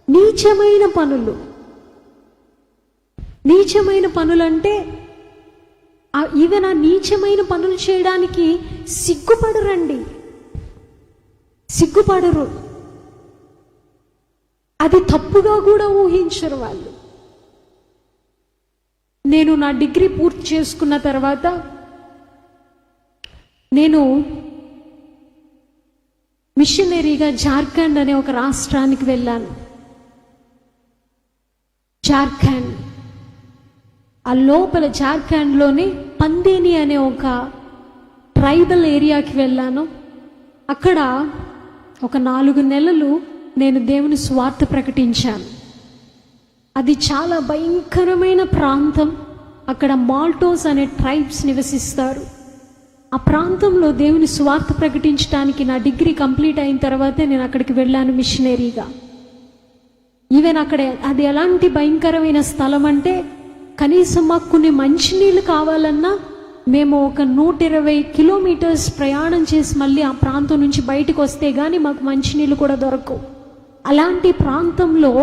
నీచమైన పనులు. నీచమైన పనులంటే ఈవెన్ ఆ నీచమైన పనులు చేయడానికి సిగ్గుపడరు. అది తప్పుగా కూడా ఊహించరు వాళ్ళు. నేను నా డిగ్రీ పూర్తి చేసుకున్న తర్వాత నేను మిషనరీగా జార్ఖండ్ అనే ఒక రాష్ట్రానికి వెళ్ళాను. జార్ఖండ్, ఆ లోపల జార్ఖండ్లోని పందేని అనే ఒక ట్రైబల్ ఏరియాకి వెళ్ళాను. అక్కడ ఒక 4 నెలలు నేను దేవుని సువార్త ప్రకటించాను. అది చాలా భయంకరమైన ప్రాంతం. అక్కడ మాల్టోస్ అనే ట్రైబ్స్ నివసిస్తారు. ఆ ప్రాంతంలో దేవుని సువార్త ప్రకటించడానికి నా డిగ్రీ కంప్లీట్ అయిన తర్వాతే నేను అక్కడికి వెళ్ళాను మిషనరీగా. ఈవెన్ అక్కడ అది ఎలాంటి భయంకరమైన స్థలం అంటే, కనీసం మాకు కొన్ని మంచినీళ్ళు కావాలన్నా మేము ఒక 120 కిలోమీటర్స్ ప్రయాణం చేసి మళ్ళీ ఆ ప్రాంతం నుంచి బయటకు వస్తే కానీ మాకు మంచినీళ్ళు కూడా దొరకవు. అలాంటి ప్రాంతంలో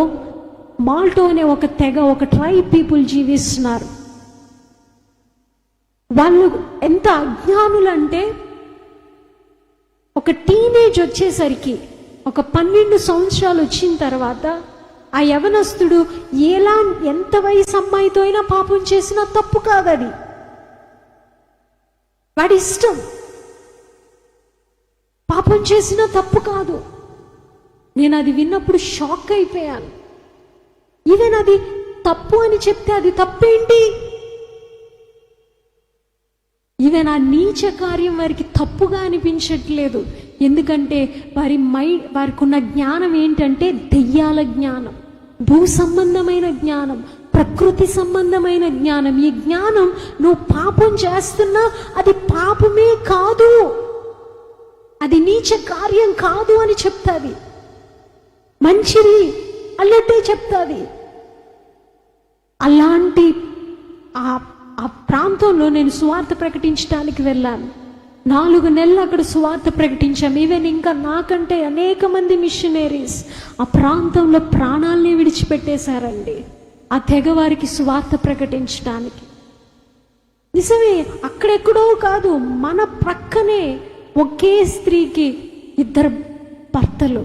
మాల్టో అనే ఒక తెగ, ఒక ట్రైబ్ పీపుల్ జీవిస్తున్నారు. వాళ్ళు ఎంత అజ్ఞానులంటే, ఒక టీనేజ్ వచ్చేసరికి, ఒక 12 సంవత్సరాలు వచ్చిన తర్వాత ఆ యవనస్తుడు ఎంత వయసు అమ్మాయితో అయినా పాపం చేసినా తప్పు కాదది, వాడి ఇష్టం. పాపం చేసినా తప్పు కాదు. నేను అది విన్నప్పుడు షాక్ అయిపోయాను. ఈవెన్ అది తప్పు అని చెప్తే అది తప్పేంటి? ఈవెన్ ఆ నీచ కార్యం వారికి తప్పుగా అనిపించట్లేదు. ఎందుకంటే వారికి ఉన్న జ్ఞానం ఏంటంటే దెయ్యాల జ్ఞానం, భూ సంబంధమైన జ్ఞానం, ప్రకృతి సంబంధమైన జ్ఞానం. ఈ జ్ఞానం నువ్వు పాపం చేస్తున్నా అది పాపమే కాదు, అది నీచ కార్యం కాదు అని చెప్తాది. మంచిది అన్నట్టే చెప్తాది. అలాంటి ఆ ప్రాంతంలో నేను సువార్త ప్రకటించడానికి వెళ్ళాను. 4 నెలలు అక్కడ సువార్త ప్రకటించాం. ఈవెన్ ఇంకా నాకంటే అనేక మంది మిషనరీస్ ఆ ప్రాంతంలో ప్రాణాలని విడిచిపెట్టేశారండి, ఆ తెగవారికి సువార్త ప్రకటించడానికి. నిజమే, అక్కడెక్కడో కాదు, మన ప్రక్కనే ఒకే స్త్రీకి 2 భర్తలు,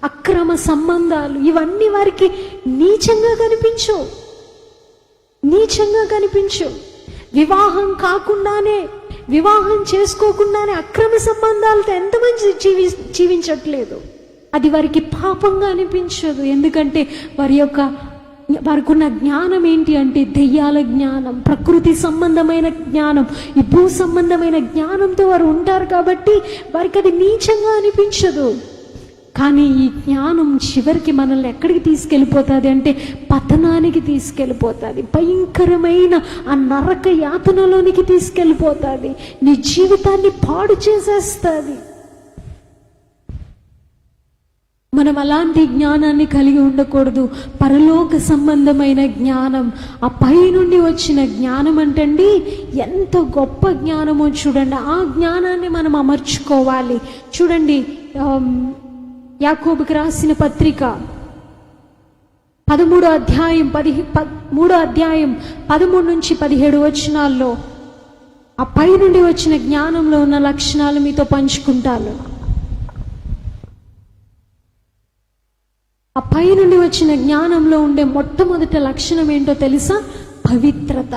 అక్రమ సంబంధాలు, ఇవన్నీ వారికి నీచంగా కనిపించు. వివాహం చేసుకోకుండానే అక్రమ సంబంధాలతో ఎంతమంది జీవించట్లేదు. అది వారికి పాపంగా అనిపించదు. ఎందుకంటే వారికి ఉన్న జ్ఞానం ఏంటి అంటే దెయ్యాల జ్ఞానం, ప్రకృతి సంబంధమైన జ్ఞానం, ఈ భూ సంబంధమైన జ్ఞానంతో వారు ఉంటారు కాబట్టి వారికి అది నీచంగా అనిపించదు. కానీ ఈ జ్ఞానం చివరికి మనల్ని ఎక్కడికి తీసుకెళ్ళిపోతుంది అంటే పతనానికి తీసుకెళ్ళిపోతుంది, భయంకరమైన ఆ నరక యాతనలోనికి తీసుకెళ్ళిపోతుంది, నీ జీవితాన్ని పాడు చేసేస్తుంది. మనం అలాంటి జ్ఞానాన్ని కలిగి ఉండకూడదు. పరలోక సంబంధమైన జ్ఞానం, ఆ పై నుండి వచ్చిన జ్ఞానం అంటండి ఎంత గొప్ప జ్ఞానమో చూడండి. ఆ జ్ఞానాన్ని మనం అమర్చుకోవాలి. చూడండి, యాకోబుకి రాసిన పత్రిక 13వ అధ్యాయం 13 నుంచి 17 వచనాల్లో ఆ పై నుండి వచ్చిన జ్ఞానంలో ఉన్న లక్షణాలు మీతో పంచుకుంటాను. ఆ పై నుండి వచ్చిన జ్ఞానంలో ఉండే మొట్టమొదటి లక్షణం ఏంటో తెలుసా? పవిత్రత.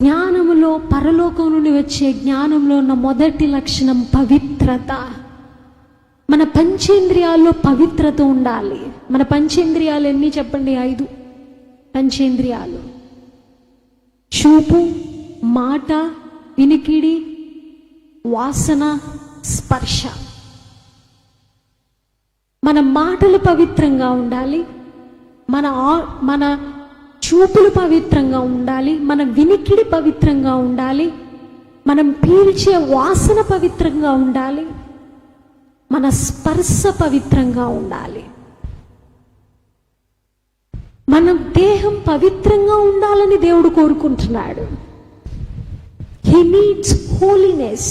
జ్ఞానములో, పరలోకం నుండి వచ్చే జ్ఞానంలో ఉన్న మొదటి లక్షణం పవిత్రత. మన పంచేంద్రియాల్లో పవిత్రత ఉండాలి. మన పంచేంద్రియాలు ఎన్ని చెప్పండి? 5 పంచేంద్రియాలు: చూపు, మాట, వినికిడి, వాసన, స్పర్శ. మన మాటలు పవిత్రంగా ఉండాలి, మన చూపులు పవిత్రంగా ఉండాలి, మన వినికిడి పవిత్రంగా ఉండాలి, మనం పీల్చే వాసన పవిత్రంగా ఉండాలి, మన స్పర్శ పవిత్రంగా ఉండాలి. మన దేహం పవిత్రంగా ఉండాలని దేవుడు కోరుకుంటున్నాడు. He needs holiness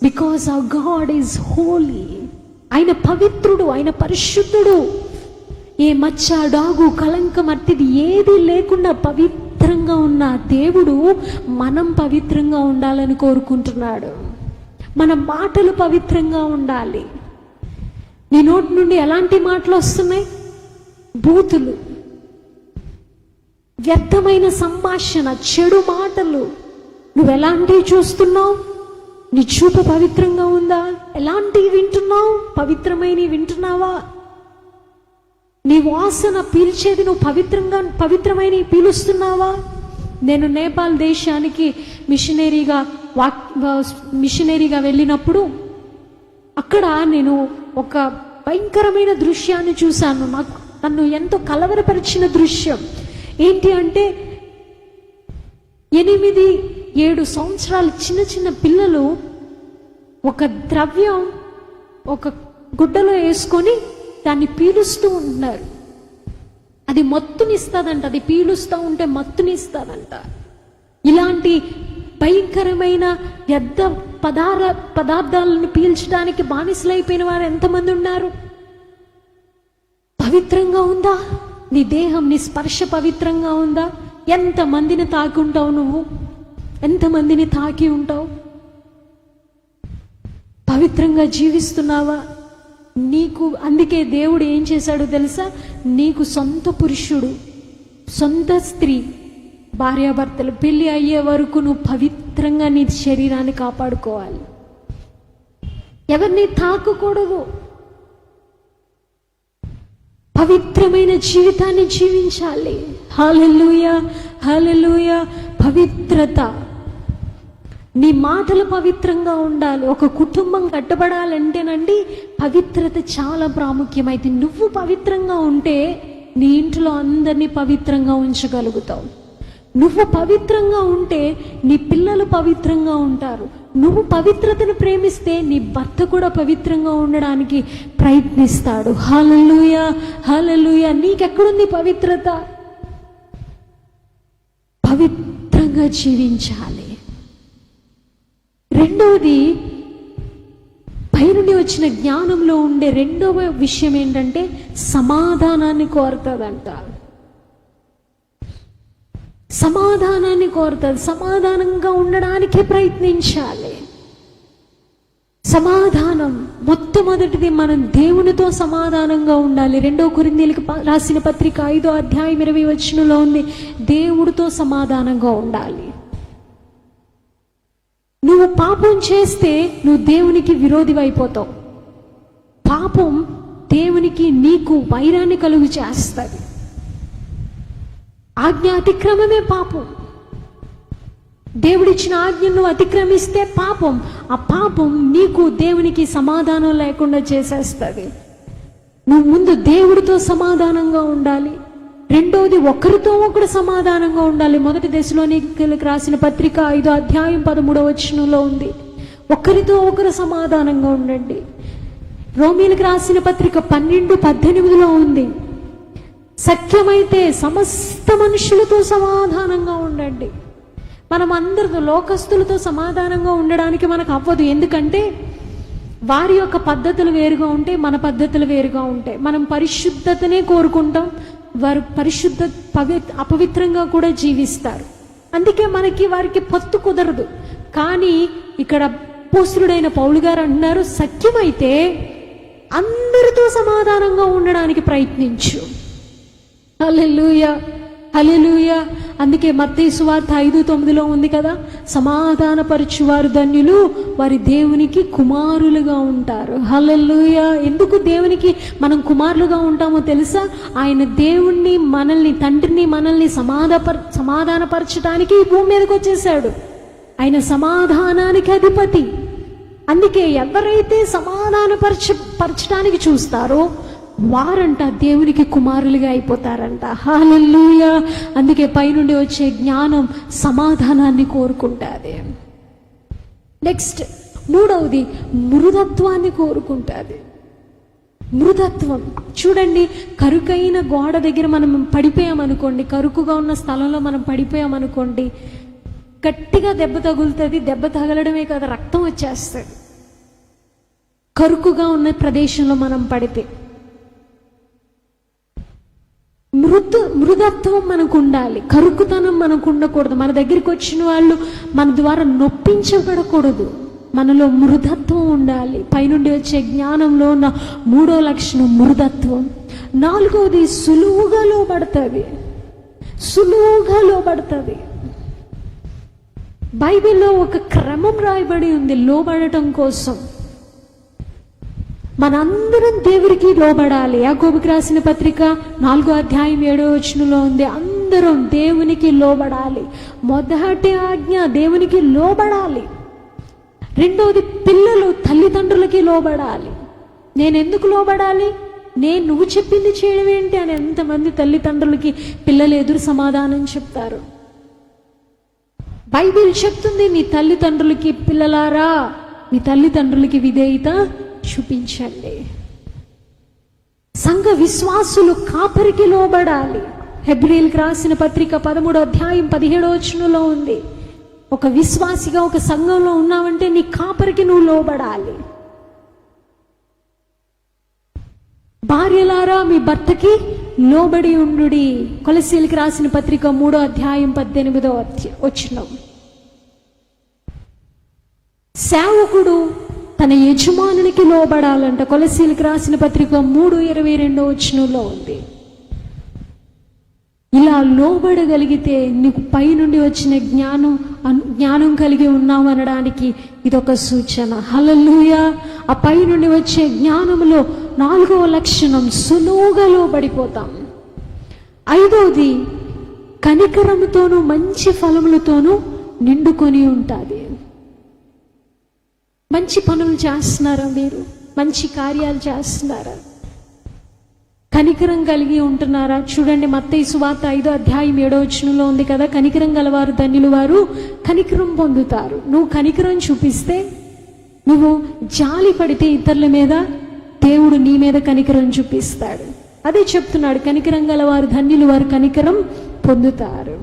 because our God is holy. ఆయన పవిత్రుడు, ఆయన పరిశుద్ధుడు. ఏ మచ్చ, డాగు, కలంకం అట్టిది ఏది లేకుండా పవిత్రంగా ఉన్న దేవుడు మనం పవిత్రంగా ఉండాలని కోరుకుంటున్నాడు. మన మాటలు పవిత్రంగా ఉండాలి. నీ నోటి నుండి ఎలాంటి మాటలు వస్తున్నాయి? బూతులు, వ్యర్థమైన సంభాషణ, చెడు మాటలు. నువ్వు ఎలాంటివి చూస్తున్నావు? నీ చూపు పవిత్రంగా ఉందా? ఎలాంటివి వింటున్నావు? పవిత్రమైనవి వింటున్నావా? నీ వాసన పీల్చేది నువ్వు పవిత్రమైనవి పీలుస్తున్నావా? నేను నేపాల్ దేశానికి మిషనరీగా వెళ్ళినప్పుడు అక్కడ నేను ఒక భయంకరమైన దృశ్యాన్ని చూశాను. నన్ను ఎంతో కలవరపరిచిన దృశ్యం ఏంటి అంటే, 8-7 సంవత్సరాల చిన్న చిన్న పిల్లలు ఒక ద్రవ్యం ఒక గుడ్డలో వేసుకొని దాన్ని పీలుస్తూ ఉంటున్నారు. అది మత్తునిస్తుందంట, అది పీలుస్తూ ఉంటే మత్తునిస్తుందంట. ఇలాంటి భయంకరమైన వ్యర్థ పదార్థాలను పీల్చడానికి బానిసలైపోయిన వారు ఎంతమంది ఉన్నారు? పవిత్రంగా ఉందా నీ దేహం? నీ స్పర్శ పవిత్రంగా ఉందా? ఎంతమందిని తాకి ఉంటావు నువ్వు? ఎంతమందిని తాకి ఉంటావు? పవిత్రంగా జీవిస్తున్నావా? నీకు అందుకే దేవుడు ఏం చేశాడో తెలుసా? నీకు సొంత పురుషుడు, సొంత స్త్రీ, భార్యాభర్తలు పెళ్లి అయ్యే వరకు నువ్వు పవిత్రంగా నీ శరీరాన్ని కాపాడుకోవాలి. ఎవరిని తాకకూడదు. పవిత్రమైన జీవితాన్ని జీవించాలి. హల్లెలూయా, హల్లెలూయా. పవిత్రత. నీ మాటలు పవిత్రంగా ఉండాలి. ఒక కుటుంబం కట్టబడాలంటేనండి పవిత్రత చాలా ప్రాముఖ్యమైతే. నువ్వు పవిత్రంగా ఉంటే నీ ఇంట్లో అందరినీ పవిత్రంగా ఉంచగలుగుతావు. నువ్వు పవిత్రంగా ఉంటే నీ పిల్లలు పవిత్రంగా ఉంటారు. నువ్వు పవిత్రతను ప్రేమిస్తే నీ భర్త కూడా పవిత్రంగా ఉండడానికి ప్రయత్నిస్తాడు. హల్లెలూయా, హల్లెలూయా. నీకెక్కడుంది పవిత్రత? పవిత్రంగా జీవించాలి. రెండవది, పైనుండి వచ్చిన జ్ఞానంలో ఉండే రెండవ విషయం ఏంటంటే సమాధానాన్ని కోరుతుందంట. సమాధానాన్ని కోరుతుంది. సమాధానంగా ఉండడానికి ప్రయత్నించాలి. సమాధానం మొట్టమొదటిది మనం దేవునితో సమాధానంగా ఉండాలి. 2 కొరింథీయులకు రాసిన పత్రిక 5వ అధ్యాయం 20వ వచనంలో ఉంది, దేవుడితో సమాధానంగా ఉండాలి. నువ్వు పాపం చేస్తే నువ్వు దేవునికి విరోధివైపోతావు. పాపం దేవునికి నీకు వైరాన్ని కలుగు చేస్తుంది. ఆజ్ఞ అతిక్రమమే పాపం. దేవుడిచ్చిన ఆజ్ఞను అతిక్రమిస్తే పాపం. ఆ పాపం నీకు దేవునికి సమాధానం లేకుండా చేసేస్తుంది. నువ్వు ముందు దేవుడితో సమాధానంగా ఉండాలి. రెండవది, ఒకరితో ఒకరు సమాధానంగా ఉండాలి. 1 దశలోనికీయులకు రాసిన పత్రిక 5వ అధ్యాయం 13వ వచనంలో ఉంది, ఒకరితో ఒకరు సమాధానంగా ఉండండి. రోమీయులకు రాసిన పత్రిక 12:18లో ఉంది, సత్యమైతే సమస్త మనుషులతో సమాధానంగా ఉండండి. మనం అందరితో, లోకస్తులతో సమాధానంగా ఉండడానికి మనకు అవ్వదు. ఎందుకంటే వారి యొక్క పద్ధతులు వేరుగా ఉంటాయి, మన పద్ధతులు వేరుగా ఉంటాయి. మనం పరిశుద్ధతనే కోరుకుంటాం, వారు అపవిత్రంగా కూడా జీవిస్తారు. అందుకే వారికి పొత్తు కుదరదు. కానీ ఇక్కడ అపోస్తలుడైన పౌలు గారు అంటున్నారు, సత్యమైతే అందరితో సమాధానంగా ఉండడానికి ప్రయత్నించు. హల్లెలూయా, హల్లెలూయా. అందుకే మత్తయి సువార్త 5:9లో ఉంది కదా, సమాధానపరచువారు ధన్యులు, వారి దేవునికి కుమారులుగా ఉంటారు. హల్లెలూయా. ఎందుకు దేవునికి మనం కుమారులుగా ఉంటామో తెలుసా? ఆయన దేవుణ్ణి, మనల్ని, తండ్రిని మనల్ని సమాధానపరచడానికి ఈ భూమి మీదకి వచ్చేసాడు. ఆయన సమాధానానికి అధిపతి. అందుకే ఎవరైతే సమాధానపరచడానికి చూస్తారో వారంట దేవునికి కుమారులుగా అయిపోతారంట. హల్లెలూయా. అందుకే పైనుండి వచ్చే జ్ఞానం సమాధానాన్ని కోరుకుంటుంది. నెక్స్ట్ మూడవది మృదత్వాన్ని కోరుకుంటుంది. మృదత్వం చూడండి, కరుకైన గోడ దగ్గర మనం పడిపోయామనుకోండి, కరుకుగా ఉన్న స్థలంలో మనం పడిపోయామనుకోండి, గట్టిగా దెబ్బ తగులుతుంది. దెబ్బ తగలడమే కాదు, రక్తం వచ్చేస్తుంది. కరుకుగా ఉన్న ప్రదేశంలో మనం పడితే మృదత్వం మనకు ఉండాలి. కరుకుతనం మనకు ఉండకూడదు. మన దగ్గరికి వచ్చిన వాళ్ళు మన ద్వారా నొప్పించబడకూడదు. మనలో మృదత్వం ఉండాలి. పైనుండి వచ్చే జ్ఞానంలో ఉన్న మూడో లక్షణం మృదత్వం. నాలుగవది సులువుగా లోబడుతుంది. సులువుగా లోబడుతుంది. బైబిల్లో ఒక క్రమం రాయబడి ఉంది లోబడటం కోసం. మనందరం దేవుడికి లోబడాలి. యాకోబుకి రాసిన పత్రిక 4వ అధ్యాయం 7వ వచనంలో ఉంది, అందరం దేవునికి లోబడాలి. మొదటి ఆజ్ఞ దేవునికి లోబడాలి. రెండవది పిల్లలు తల్లిదండ్రులకి లోబడాలి. నేను ఎందుకు లోబడాలి? నువ్వు చెప్పింది చేయడం ఏంటి అని ఎంతమంది తల్లిదండ్రులకి పిల్లలు ఎదురు సమాధానం చెప్తారు. బైబిల్ చెప్తుంది, నీ తల్లిదండ్రులకి, పిల్లలారా మీ తల్లిదండ్రులకి విధేయత చూపించండి. సంఘ విశ్వాసులు కాపరికి లోబడాలి. హెబ్రీయులకు రాసిన పత్రిక 13వ అధ్యాయం 17వ వచనంలో ఉంది, ఒక విశ్వాసిగా ఒక సంఘంలో ఉన్నావంటే నీ కాపరికి నువ్వు లోబడాలి. భార్యలారా మీ భర్తకి లోబడి ఉండుడి. కొలస్సీయులకు రాసిన పత్రిక 3వ అధ్యాయం 18వ వచనం. సేవకుడు తన యజమానునికి లోబడాలంట. కొలస్సీయులకు రాసిన పత్రిక 3:22 వచనంలో ఉంది. ఇలా లోబడగలిగితే నీకు పైనుండి వచ్చిన జ్ఞానం కలిగి ఉన్నావు అనడానికి ఇదొక సూచన. హల్లెలూయా. ఆ పైనుండి వచ్చే జ్ఞానంలో 4వ లక్షణం సులువుగా లోబడిపోతాం. 5వది కనికరముతోనూ మంచి ఫలములతోనూ నిండుకొని ఉంటుంది. మంచి పనులు చేస్తున్నారా? మీరు మంచి కార్యాలు చేస్తున్నారా? కనికరం కలిగి ఉంటున్నారా? చూడండి, మత్తయి సువార్త 5వ అధ్యాయం 7వ వచనంలో ఉంది కదా, కనికరం గలవారు ధన్యులు, వారు కనికరం పొందుతారు. నువ్వు కనికరం చూపిస్తే, నువ్వు జాలి పడితే ఇతరుల మీద, దేవుడు నీ మీద కనికరం చూపిస్తాడు. అదే చెప్తున్నాడు, కనికరం గలవారు ధన్యులు, వారు కనికరం పొందుతారు.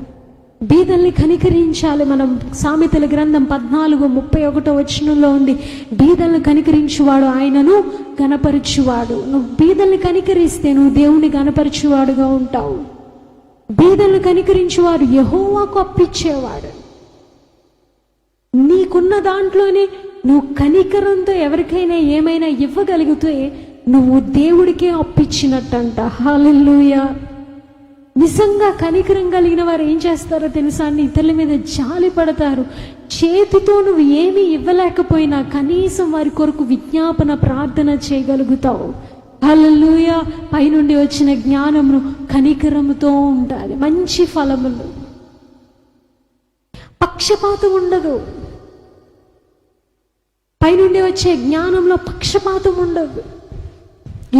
బీదల్ని కనికరించాలి మనం. సామెతల గ్రంథం 14:31 వచనంలో ఉంది, బీదల్ని కనికరించువాడు ఆయనను గణపరచువాడు. నువ్వు బీదల్ని కనికరిస్తే నువ్వు దేవుని గణపరచువాడుగా ఉంటావు. బీదల్ని కనికరించువాడు యెహోవాకు అప్పిచ్చేవాడు. నీకున్న దాంట్లోనే నువ్వు కనికరంతో ఎవరికైనా ఏమైనా ఇవ్వగలిగితే నువ్వు దేవుడికే అప్పిచ్చినట్టంట. హల్లెలూయా. నిజంగా కనికరం కలిగిన వారు ఏం చేస్తారో తెలుసా? ఇతరుల మీద జాలి పడతారు. చేతితో నువ్వు ఏమీ ఇవ్వలేకపోయినా కనీసం వారి కొరకు విజ్ఞాపన ప్రార్థన చేయగలుగుతావు. హల్లెలూయా. పైనుండి వచ్చిన జ్ఞానమును కనికరముతో ఉండాలి. మంచి ఫలములు, పక్షపాతం ఉండదు. పైనుండి వచ్చే జ్ఞానంలో పక్షపాతం ఉండదు.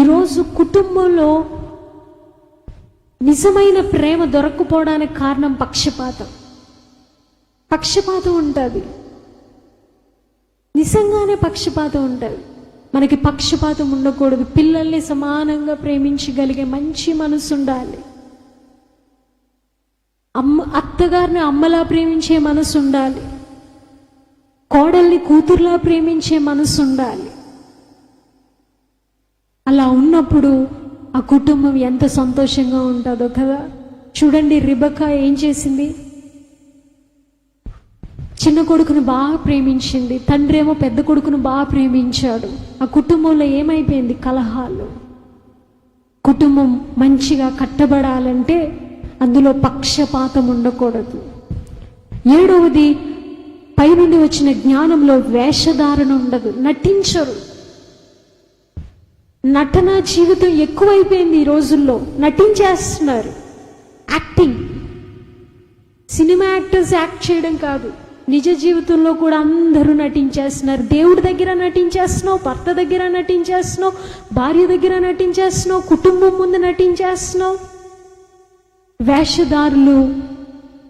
ఈరోజు కుటుంబంలో నిజమైన ప్రేమ దొరక్కపోవడానికి కారణం పక్షపాతం. పక్షపాతం ఉంటుంది, నిజంగానే పక్షపాతం ఉంటుంది. మనకి పక్షపాతం ఉండకూడదు. పిల్లల్ని సమానంగా ప్రేమించగలిగే మంచి మనసు ఉండాలి. అత్తగారిని అమ్మలా ప్రేమించే మనసు ఉండాలి. కోడల్ని కూతురులా ప్రేమించే మనసు ఉండాలి. అలా ఉన్నప్పుడు ఆ కుటుంబం ఎంత సంతోషంగా ఉంటుందో కదా. చూడండి, రిబకా ఏం చేసింది? చిన్న కొడుకును బాగా ప్రేమించింది. తండ్రి ఏమో పెద్ద కొడుకును బాగా ప్రేమించాడు. ఆ కుటుంబంలో ఏమైపోయింది? కలహాలు. కుటుంబం మంచిగా కట్టబడాలంటే అందులో పక్షపాతం ఉండకూడదు. 7వది, పైనుండి వచ్చిన జ్ఞానంలో వేషధారణ ఉండదు. నటించరు. నటన జీవితం ఎక్కువైపోయింది ఈ రోజుల్లో. నటించేస్తున్నారు. యాక్టింగ్. సినిమా యాక్టర్స్ యాక్ట్ చేయడం కాదు, నిజ జీవితంలో కూడా అందరూ నటించేస్తున్నారు. దేవుడి దగ్గర నటించేస్తున్నావు, భర్త దగ్గర నటించేస్తున్నావు, భార్య దగ్గర నటించేస్తున్నావు, కుటుంబం ముందు నటించేస్తున్నావు.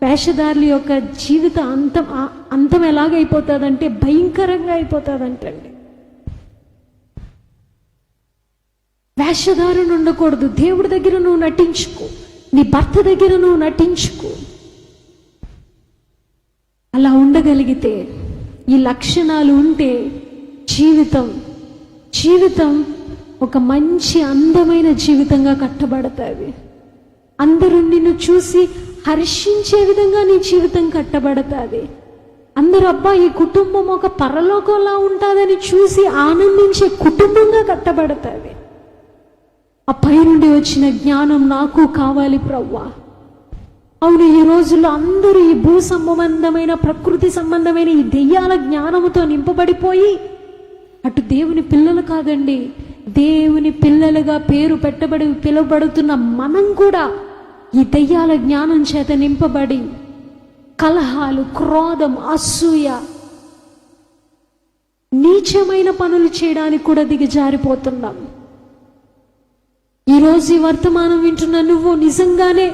వేషధారుల యొక్క జీవిత అంతం ఎలాగైపోతుందంటే భయంకరంగా అయిపోతుందంటండి. వేషధారణ ఉండకూడదు. దేవుడి దగ్గర నువ్వు నటించుకో, నీ భర్త దగ్గర నువ్వు నటించుకో. అలా ఉండగలిగితే, ఈ లక్షణాలు ఉంటే జీవితం ఒక మంచి అందమైన జీవితంగా కట్టబడతాది. అందరూ నిన్ను చూసి హర్షించే విధంగా నీ జీవితం కట్టబడతాది. అందరూ అబ్బా ఈ కుటుంబం ఒక పరలోకంలా ఉంటుందని చూసి ఆనందించే కుటుంబంగా కట్టబడతాది. ఆ పై నుండి వచ్చిన జ్ఞానం నాకు కావాలి ప్రభువా. అవును, ఈ రోజుల్లో అందరూ ఈ భూ సంబంధమైన ప్రకృతి సంబంధమైన ఈ దెయ్యాల జ్ఞానముతో నింపబడిపోయి, అటు దేవుని పిల్లలు కాదండి, దేవుని పిల్లలుగా పేరు పిలువబడుతున్న మనం కూడా ఈ దెయ్యాల జ్ఞానం చేత నింపబడి కలహాలు, క్రోధం, అసూయ, నీచమైన పనులు చేయడానికి కూడా దిగజారిపోతున్నాం. ఈరోజు ఈ వర్తమానం వింటున్న నువ్వు నిజంగానే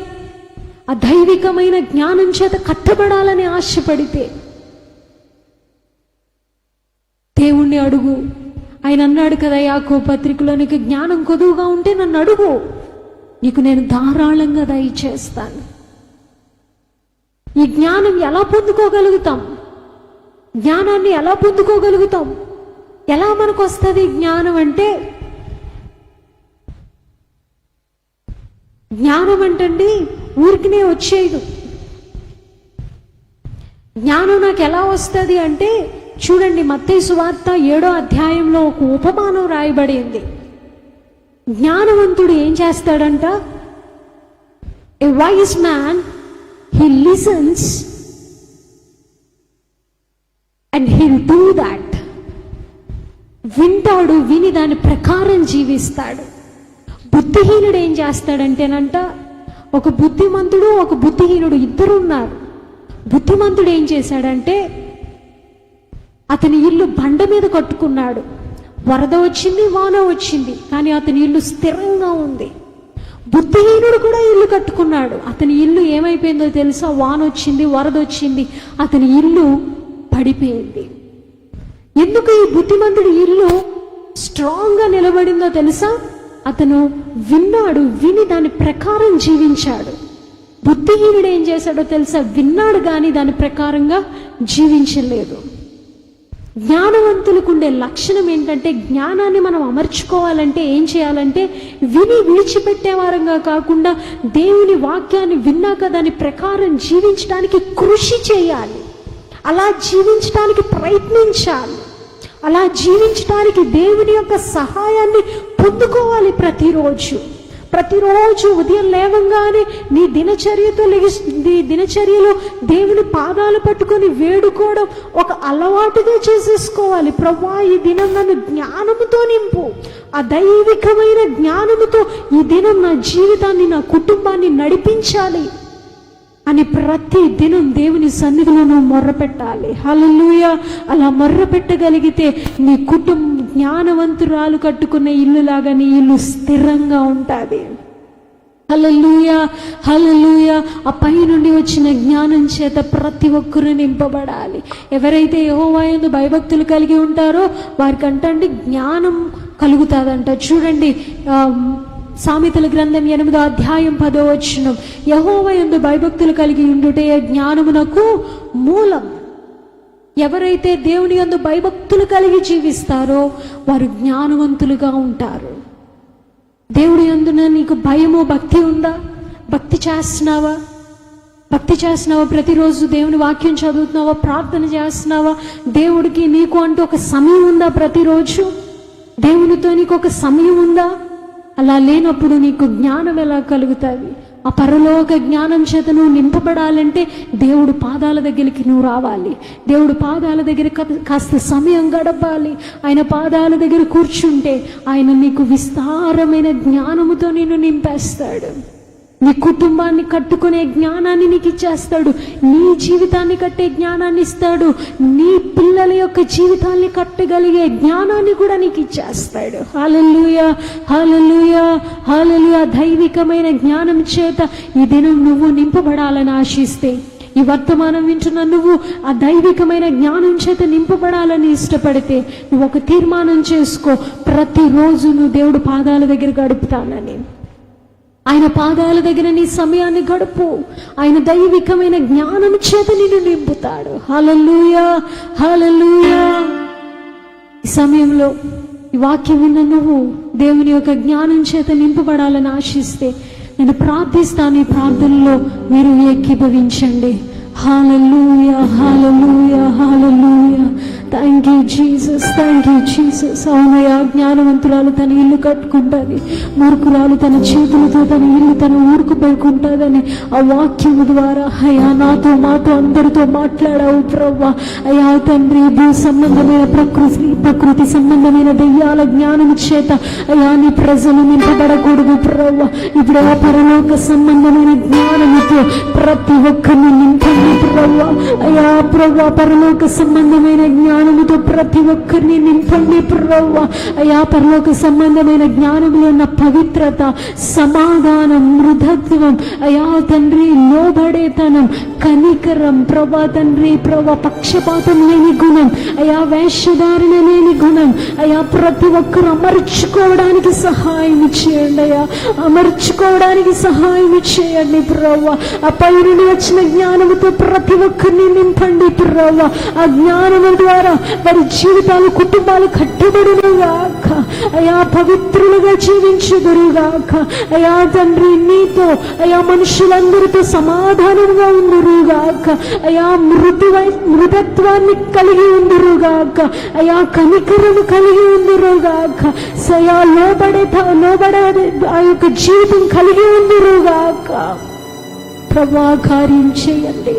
ఆ దైవికమైన జ్ఞానం చేత కట్టబడాలని ఆశపడితే దేవుణ్ణి అడుగు. ఆయన అన్నాడు కదా యాకోబు పత్రికలో, నీకు జ్ఞానం కొదువుగా ఉంటే నన్ను అడుగు, నీకు నేను ధారాళంగా దయచేస్తాను. ఈ జ్ఞానం ఎలా పొందుకోగలుగుతాం? జ్ఞానాన్ని ఎలా పొందుకోగలుగుతాం? ఎలా మనకు వస్తుంది జ్ఞానం అంటే? జ్ఞానం అంటండి ఊరికినే వచ్చేది. జ్ఞానం నాకు ఎలా వస్తుంది అంటే, చూడండి మత్తయి సువార్త 7వ అధ్యాయంలో ఒక ఉపమానం రాయబడింది. జ్ఞానవంతుడు ఏం చేస్తాడంట? A wise man, he listens and he'll do that. వింటాడు, విని దాని ప్రకారం జీవిస్తాడు. బుద్ధిహీనుడు ఏం చేస్తాడంటేనంట, ఒక బుద్ధిమంతుడు ఒక బుద్ధిహీనుడు ఇద్దరు ఉన్నారు. బుద్ధిమంతుడు ఏం చేశాడంటే, అతని ఇల్లు బండ మీద కట్టుకున్నాడు. వరద వచ్చింది, వాన వచ్చింది, కానీ అతని ఇల్లు స్థిరంగా ఉంది. బుద్ధిహీనుడు కూడా ఇల్లు కట్టుకున్నాడు. అతని ఇల్లు ఏమైపోయిందో తెలుసా? వాన వచ్చింది, వరద వచ్చింది, అతని ఇల్లు పడిపోయింది. ఎందుకు ఈ బుద్ధిమంతుడి ఇల్లు స్ట్రాంగ్గా నిలబడిందో తెలుసా? అతను విన్నాడు, విని దాని ప్రకారం జీవించాడు. బుద్ధిహీనుడు ఏం చేశాడో తెలుసా? విన్నాడు కానీ దాని ప్రకారంగా జీవించలేదు. జ్ఞానవంతులకు ఉండే లక్షణం ఏంటంటే, జ్ఞానాన్ని మనం అమర్చుకోవాలంటే ఏం చేయాలంటే, విని విడిచిపెట్టేవారంగా కాకుండా దేవుని వాక్యాన్ని విన్నాక దాని ప్రకారం జీవించడానికి కృషి చేయాలి. అలా జీవించడానికి ప్రయత్నించాలి. అలా జీవించడానికి దేవుని యొక్క సహాయాన్ని పొందుకోవాలి. ప్రతిరోజు ఉదయం లేవంగానే నీ దినచర్యలో దేవుని పాదాలు పట్టుకొని వేడుకోవడం ఒక అలవాటుగా చేసేసుకోవాలి. ప్రభువా, ఈ దినం నన్ను జ్ఞానముతో నింపు, ఆ దైవికమైన జ్ఞానముతో ఈ దినం నా జీవితాన్ని, నా కుటుంబాన్ని నడిపించాలి అని ప్రతి దినం దేవుని సన్నిధిలో నువ్వు మొర్రపెట్టాలి. హల్లెలూయా. అలా మొర్రపెట్టగలిగితే నీ కుటుంబం జ్ఞానవంతురాలు కట్టుకున్న ఇల్లులాగా నీ ఇల్లు స్థిరంగా ఉంటుంది. హల్లెలూయా, హల్లెలూయా. ఆ పై నుండి వచ్చిన జ్ఞానం చేత ప్రతి ఒక్కరూ నింపబడాలి. ఎవరైతే యెహోవా యందు భయభక్తులు కలిగి ఉంటారో వారికి అంటండి జ్ఞానం కలుగుతుందంట. చూడండి సామెతల గ్రంథం 8వ అధ్యాయం 10వ వచనం, యెహోవా యందు భయభక్తులు కలిగి ఉండుటే జ్ఞానమునకు మూలం. ఎవరైతే దేవుని యందు భయభక్తులు కలిగి జీవిస్తారో వారు జ్ఞానవంతులుగా ఉంటారు. దేవుడి యందున నీకు భయము, భక్తి ఉందా? భక్తి చేస్తున్నావా? ప్రతిరోజు దేవుని వాక్యం చదువుతున్నావా? ప్రార్థన చేస్తున్నావా? దేవుడికి నీకు అంటూ ఒక సమయం ఉందా? ప్రతిరోజు దేవునితో నీకు ఒక సమయం ఉందా? అలా లేనప్పుడు నీకు జ్ఞానం ఎలా కలుగుతుంది? ఆ పరలోక జ్ఞానం చేత నువ్వు నింపబడాలంటే దేవుడు పాదాల దగ్గరికి నువ్వు రావాలి. దేవుడు పాదాల దగ్గర కాస్త సమయం గడపాలి. ఆయన పాదాల దగ్గర కూర్చుంటే ఆయన నీకు విస్తారమైన జ్ఞానముతో నిన్ను నింపేస్తాడు. నీ కుటుంబాన్ని కట్టుకునే జ్ఞానాన్ని నీకు ఇచ్చేస్తాడు. నీ జీవితాన్ని కట్టే జ్ఞానాన్ని ఇస్తాడు. నీ పిల్లల యొక్క జీవితాన్ని కట్టగలిగే జ్ఞానాన్ని కూడా నీకు ఇచ్చేస్తాడు. హల్లెలూయా, హల్లెలూయా, హల్లెలూయా. దైవికమైన జ్ఞానం చేత ఈ దినం నువ్వు నింపబడాలని ఆశిస్తే, ఈ వర్తమానం వింటున్న నువ్వు ఆ దైవికమైన జ్ఞానం చేత నింపబడాలని ఇష్టపడితే, నువ్వు ఒక తీర్మానం చేసుకో, ప్రతిరోజు నువ్వు దేవుడు పాదాల దగ్గర గడుపుతానని. ఆయన పాదాల దగ్గర నీ సమయాన్ని గడుపు. ఆయన దైవికమైన జ్ఞానం చేత నిన్ను నింపుతాడు. హల్లెలూయా, హల్లెలూయా. ఈ సమయంలో ఈ వాక్యం విన్న నువ్వు దేవుని యొక్క జ్ఞానం చేత నింపబడాలని ఆశిస్తే, నేను ప్రార్థిస్తాను. ఈ ప్రార్థనలో మీరు ఏకీభవించండి. Hallelujah, hallelujah, hallelujah. Thank you Jesus, thank you Jesus. అవునయ్యా, జ్ఞానవంతురాలు తన ఇల్లు కట్టుకుంటుంది, మూర్ఖురాలు తన చేతులతో తన ఇల్లు తన ఊరుకు పెట్టుకుంటుందని ఆ వాక్యం ద్వారా అయ్యా నాతో మాతో అందరితో మాట్లాడావు ప్రవ్వా. అయ్యా తండ్రి, భూ సంబంధమైన ప్రకృతి సంబంధమైన దెయ్యాల జ్ఞానం చేత అయ్యా నీ ప్రజలు నింపబడకూడదు ప్రవ్వా. ఇప్పుడు ఆ పరలోక సంబంధమైన జ్ఞానముతో ప్రతి ఒక్కరిని నింపండి ప్రవ్వా. అయ్యా ప్రవ్వా, పరలోక సంబంధమైన జ్ఞానముతో ప్రతి ఒక్కరిని నింపండి ప్రవ్వా. అయ్యా పరలోక సంబంధమైన జ్ఞానంలో ఉన్న పవిత్రత, సమాధానం, మృదత్వం, అయ్యా తండ్రి లోబడేతనం, కనికరం ప్రభా తండ్రి, ప్రభా పక్షపాతం లేని గుణం, అయ్యా వేషధారణ లేని గుణం, అయ్యా ప్రతి ఒక్కరు అమర్చుకోవడానికి సహాయం చేయండి. అయ్యా అమర్చుకోవడానికి సహాయం చేయండి ప్రభా. ఆ పై నుండి వచ్చిన జ్ఞానముతో ప్రతి ఒక్కరిని నింపండి ప్రభా. ఆ జ్ఞానము ద్వారా వారి జీవితాలు, కుటుంబాలు కట్టుబడునుగాక. అయ్యా పవిత్రులుగా జీవించుదురుగాక. అయ్యా తండ్రి, నీతో అయ్యా మనుషులందరితో సమాధానంగా ఉందురుగాక. అయ్యా మృదత్వాన్ని కలిగి ఉందురుగాక. అయ్యా కనికరము కలిగి ఉందురుగాక. అయ్యా లోబడే ఆ యొక్క జీవితం కలిగి ఉందురుగాక. ప్రభా కార్యం చేయండి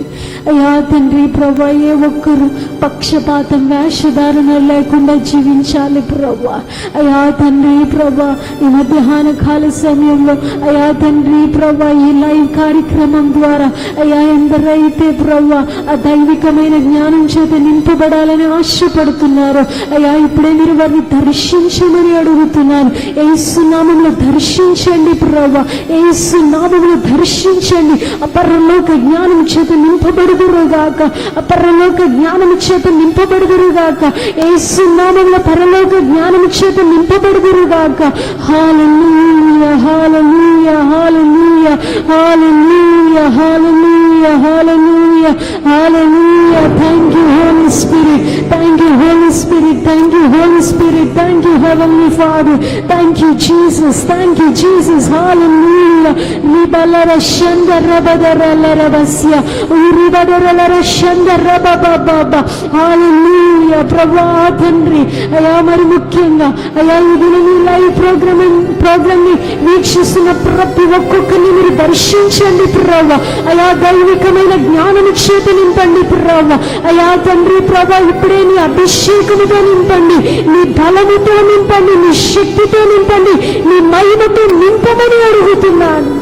అయ్యా తండ్రి. ప్రభా ఏ ఒక్కరు పక్షపాతం, వేషధారణ లేకుండా జీవించాలి ప్రభా. అయ్యా తండ్రి ప్రభా, ఈ మధ్యాహ్న కాల సమయంలో అయ్యా తండ్రి ప్రభా ఈ లైవ్ కార్యక్రమం ద్వారా అయ్యా ఎందరైతే ప్రభా ఆ దైవికమైన జ్ఞానం చేత నింపబడాలని ఆశపడుతున్నారు అయ్యా, ఇప్పుడే మీరు వారిని దర్శించమని అడుగుతున్నాను. యేసు నామములో దర్శించండి ప్రభా, యేసు నామములో దర్శించండి. పరలోక జ్ఞానం చేత నింపబడుదురుగాక, పరలోక జ్ఞానం చేత నింపబడుదురుగాక. యేసు నామములో పరలోక జ్ఞానం చేత నింపబడుదురుగాక. Hallelujah, hallelujah, hallelujah, hallelujah, hallelujah, hallelujah, hallelujah. Thank you holy spirit, thank you holy spirit, thank you holy spirit, thank you heavenly father, thank you Jesus, thank you Jesus. Hallelujah. నిబలర శందర రబదరలరబస్య ఉరిబదరలర శందర బబబబ. హల్లెలూయా ప్రభువా తండ్రి. అయ్యా మరి ముఖ్యంగా అయ్యా ఈ దినం లైవ్ ప్రోగ్రామ్ ని వీక్షిస్తున్న ప్రతి ఒక్కొక్కరిని మీరు దర్శించండి ప్రభా. అయ్యా దైవికమైన జ్ఞానం చేత నింపండి ప్రభా. అయ్యా తండ్రి ప్రభా, ఇప్పుడే నీ అభిషేకముతో నింపండి, నీ బలముతో నింపండి, నీ శక్తితో నింపండి, నీ మహిమతో నింపమని అడుగుతున్నాను.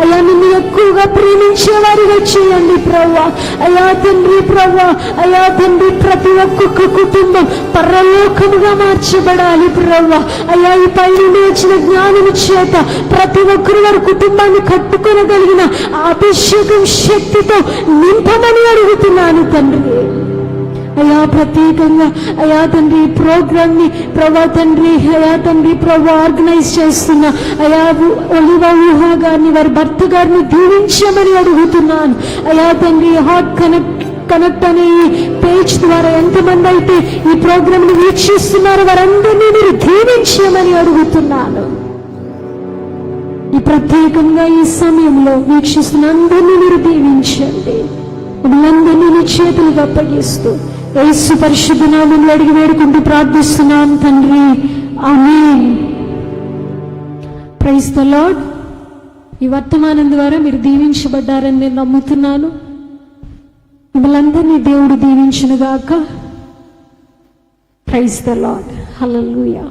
అయ్యా నిన్ను ఎక్కువగా ప్రేమించేవారిగా చేయండి ప్రభా. అయ్యా తండ్రి ప్రభా, అయ్యా తండ్రి ప్రతి ఒక్కొక్క కుటుంబం పరలోకముగా మార్చబడాలి ప్రభా. అయ్యా ఈ పై నుండి వచ్చిన జ్ఞానము చేత ప్రతి ఒక్కరు వారి కుటుంబాన్ని కట్టుకోగలిగిన అభిషేకం శక్తితో నింపమని అడుగుతున్నాను తండ్రి. అయ్యా ప్రత్యేకంగా అయ్యా తండ్రి ఈ ప్రోగ్రామ్ ని ప్రభా తండ్రి అయ్యా తండ్రి ప్రభా ఆర్గనైజ్ చేస్తున్న అయ్యా ఒలివ ఊహా గారిని, వారి భర్త గారిని దీవించమని అడుగుతున్నాను. అయ్యా తండ్రి హార్ట్ కనెక్ట్ అనే పేజ్ ద్వారా ఎంతమంది అయితే ఈ ప్రోగ్రామ్ ని వీక్షిస్తున్నారో వారందరినీ మీరు దీవించమని అడుగుతున్నాను. ఈ ప్రత్యేకంగా ఈ సమయంలో వీక్షిస్తున్న అందరినీ మీరు దీవించండి. మమ్మల్ందరినీ నీ చేతులకు అప్పగిస్తూ యేసు పరిశుద్ధ నామములో అడిగి వేడుకుంటూ ప్రార్థిస్తున్నాం తండ్రి, ఆమేన్. Praise the lord. ఈ వర్తమానం ద్వారా మీరు దీవించబడ్డారని నేను నమ్ముతున్నాను. మిమ్మల్ందరినీ దేవుడు దీవించునుగాక. Praise the lord. హల్లెలూయా.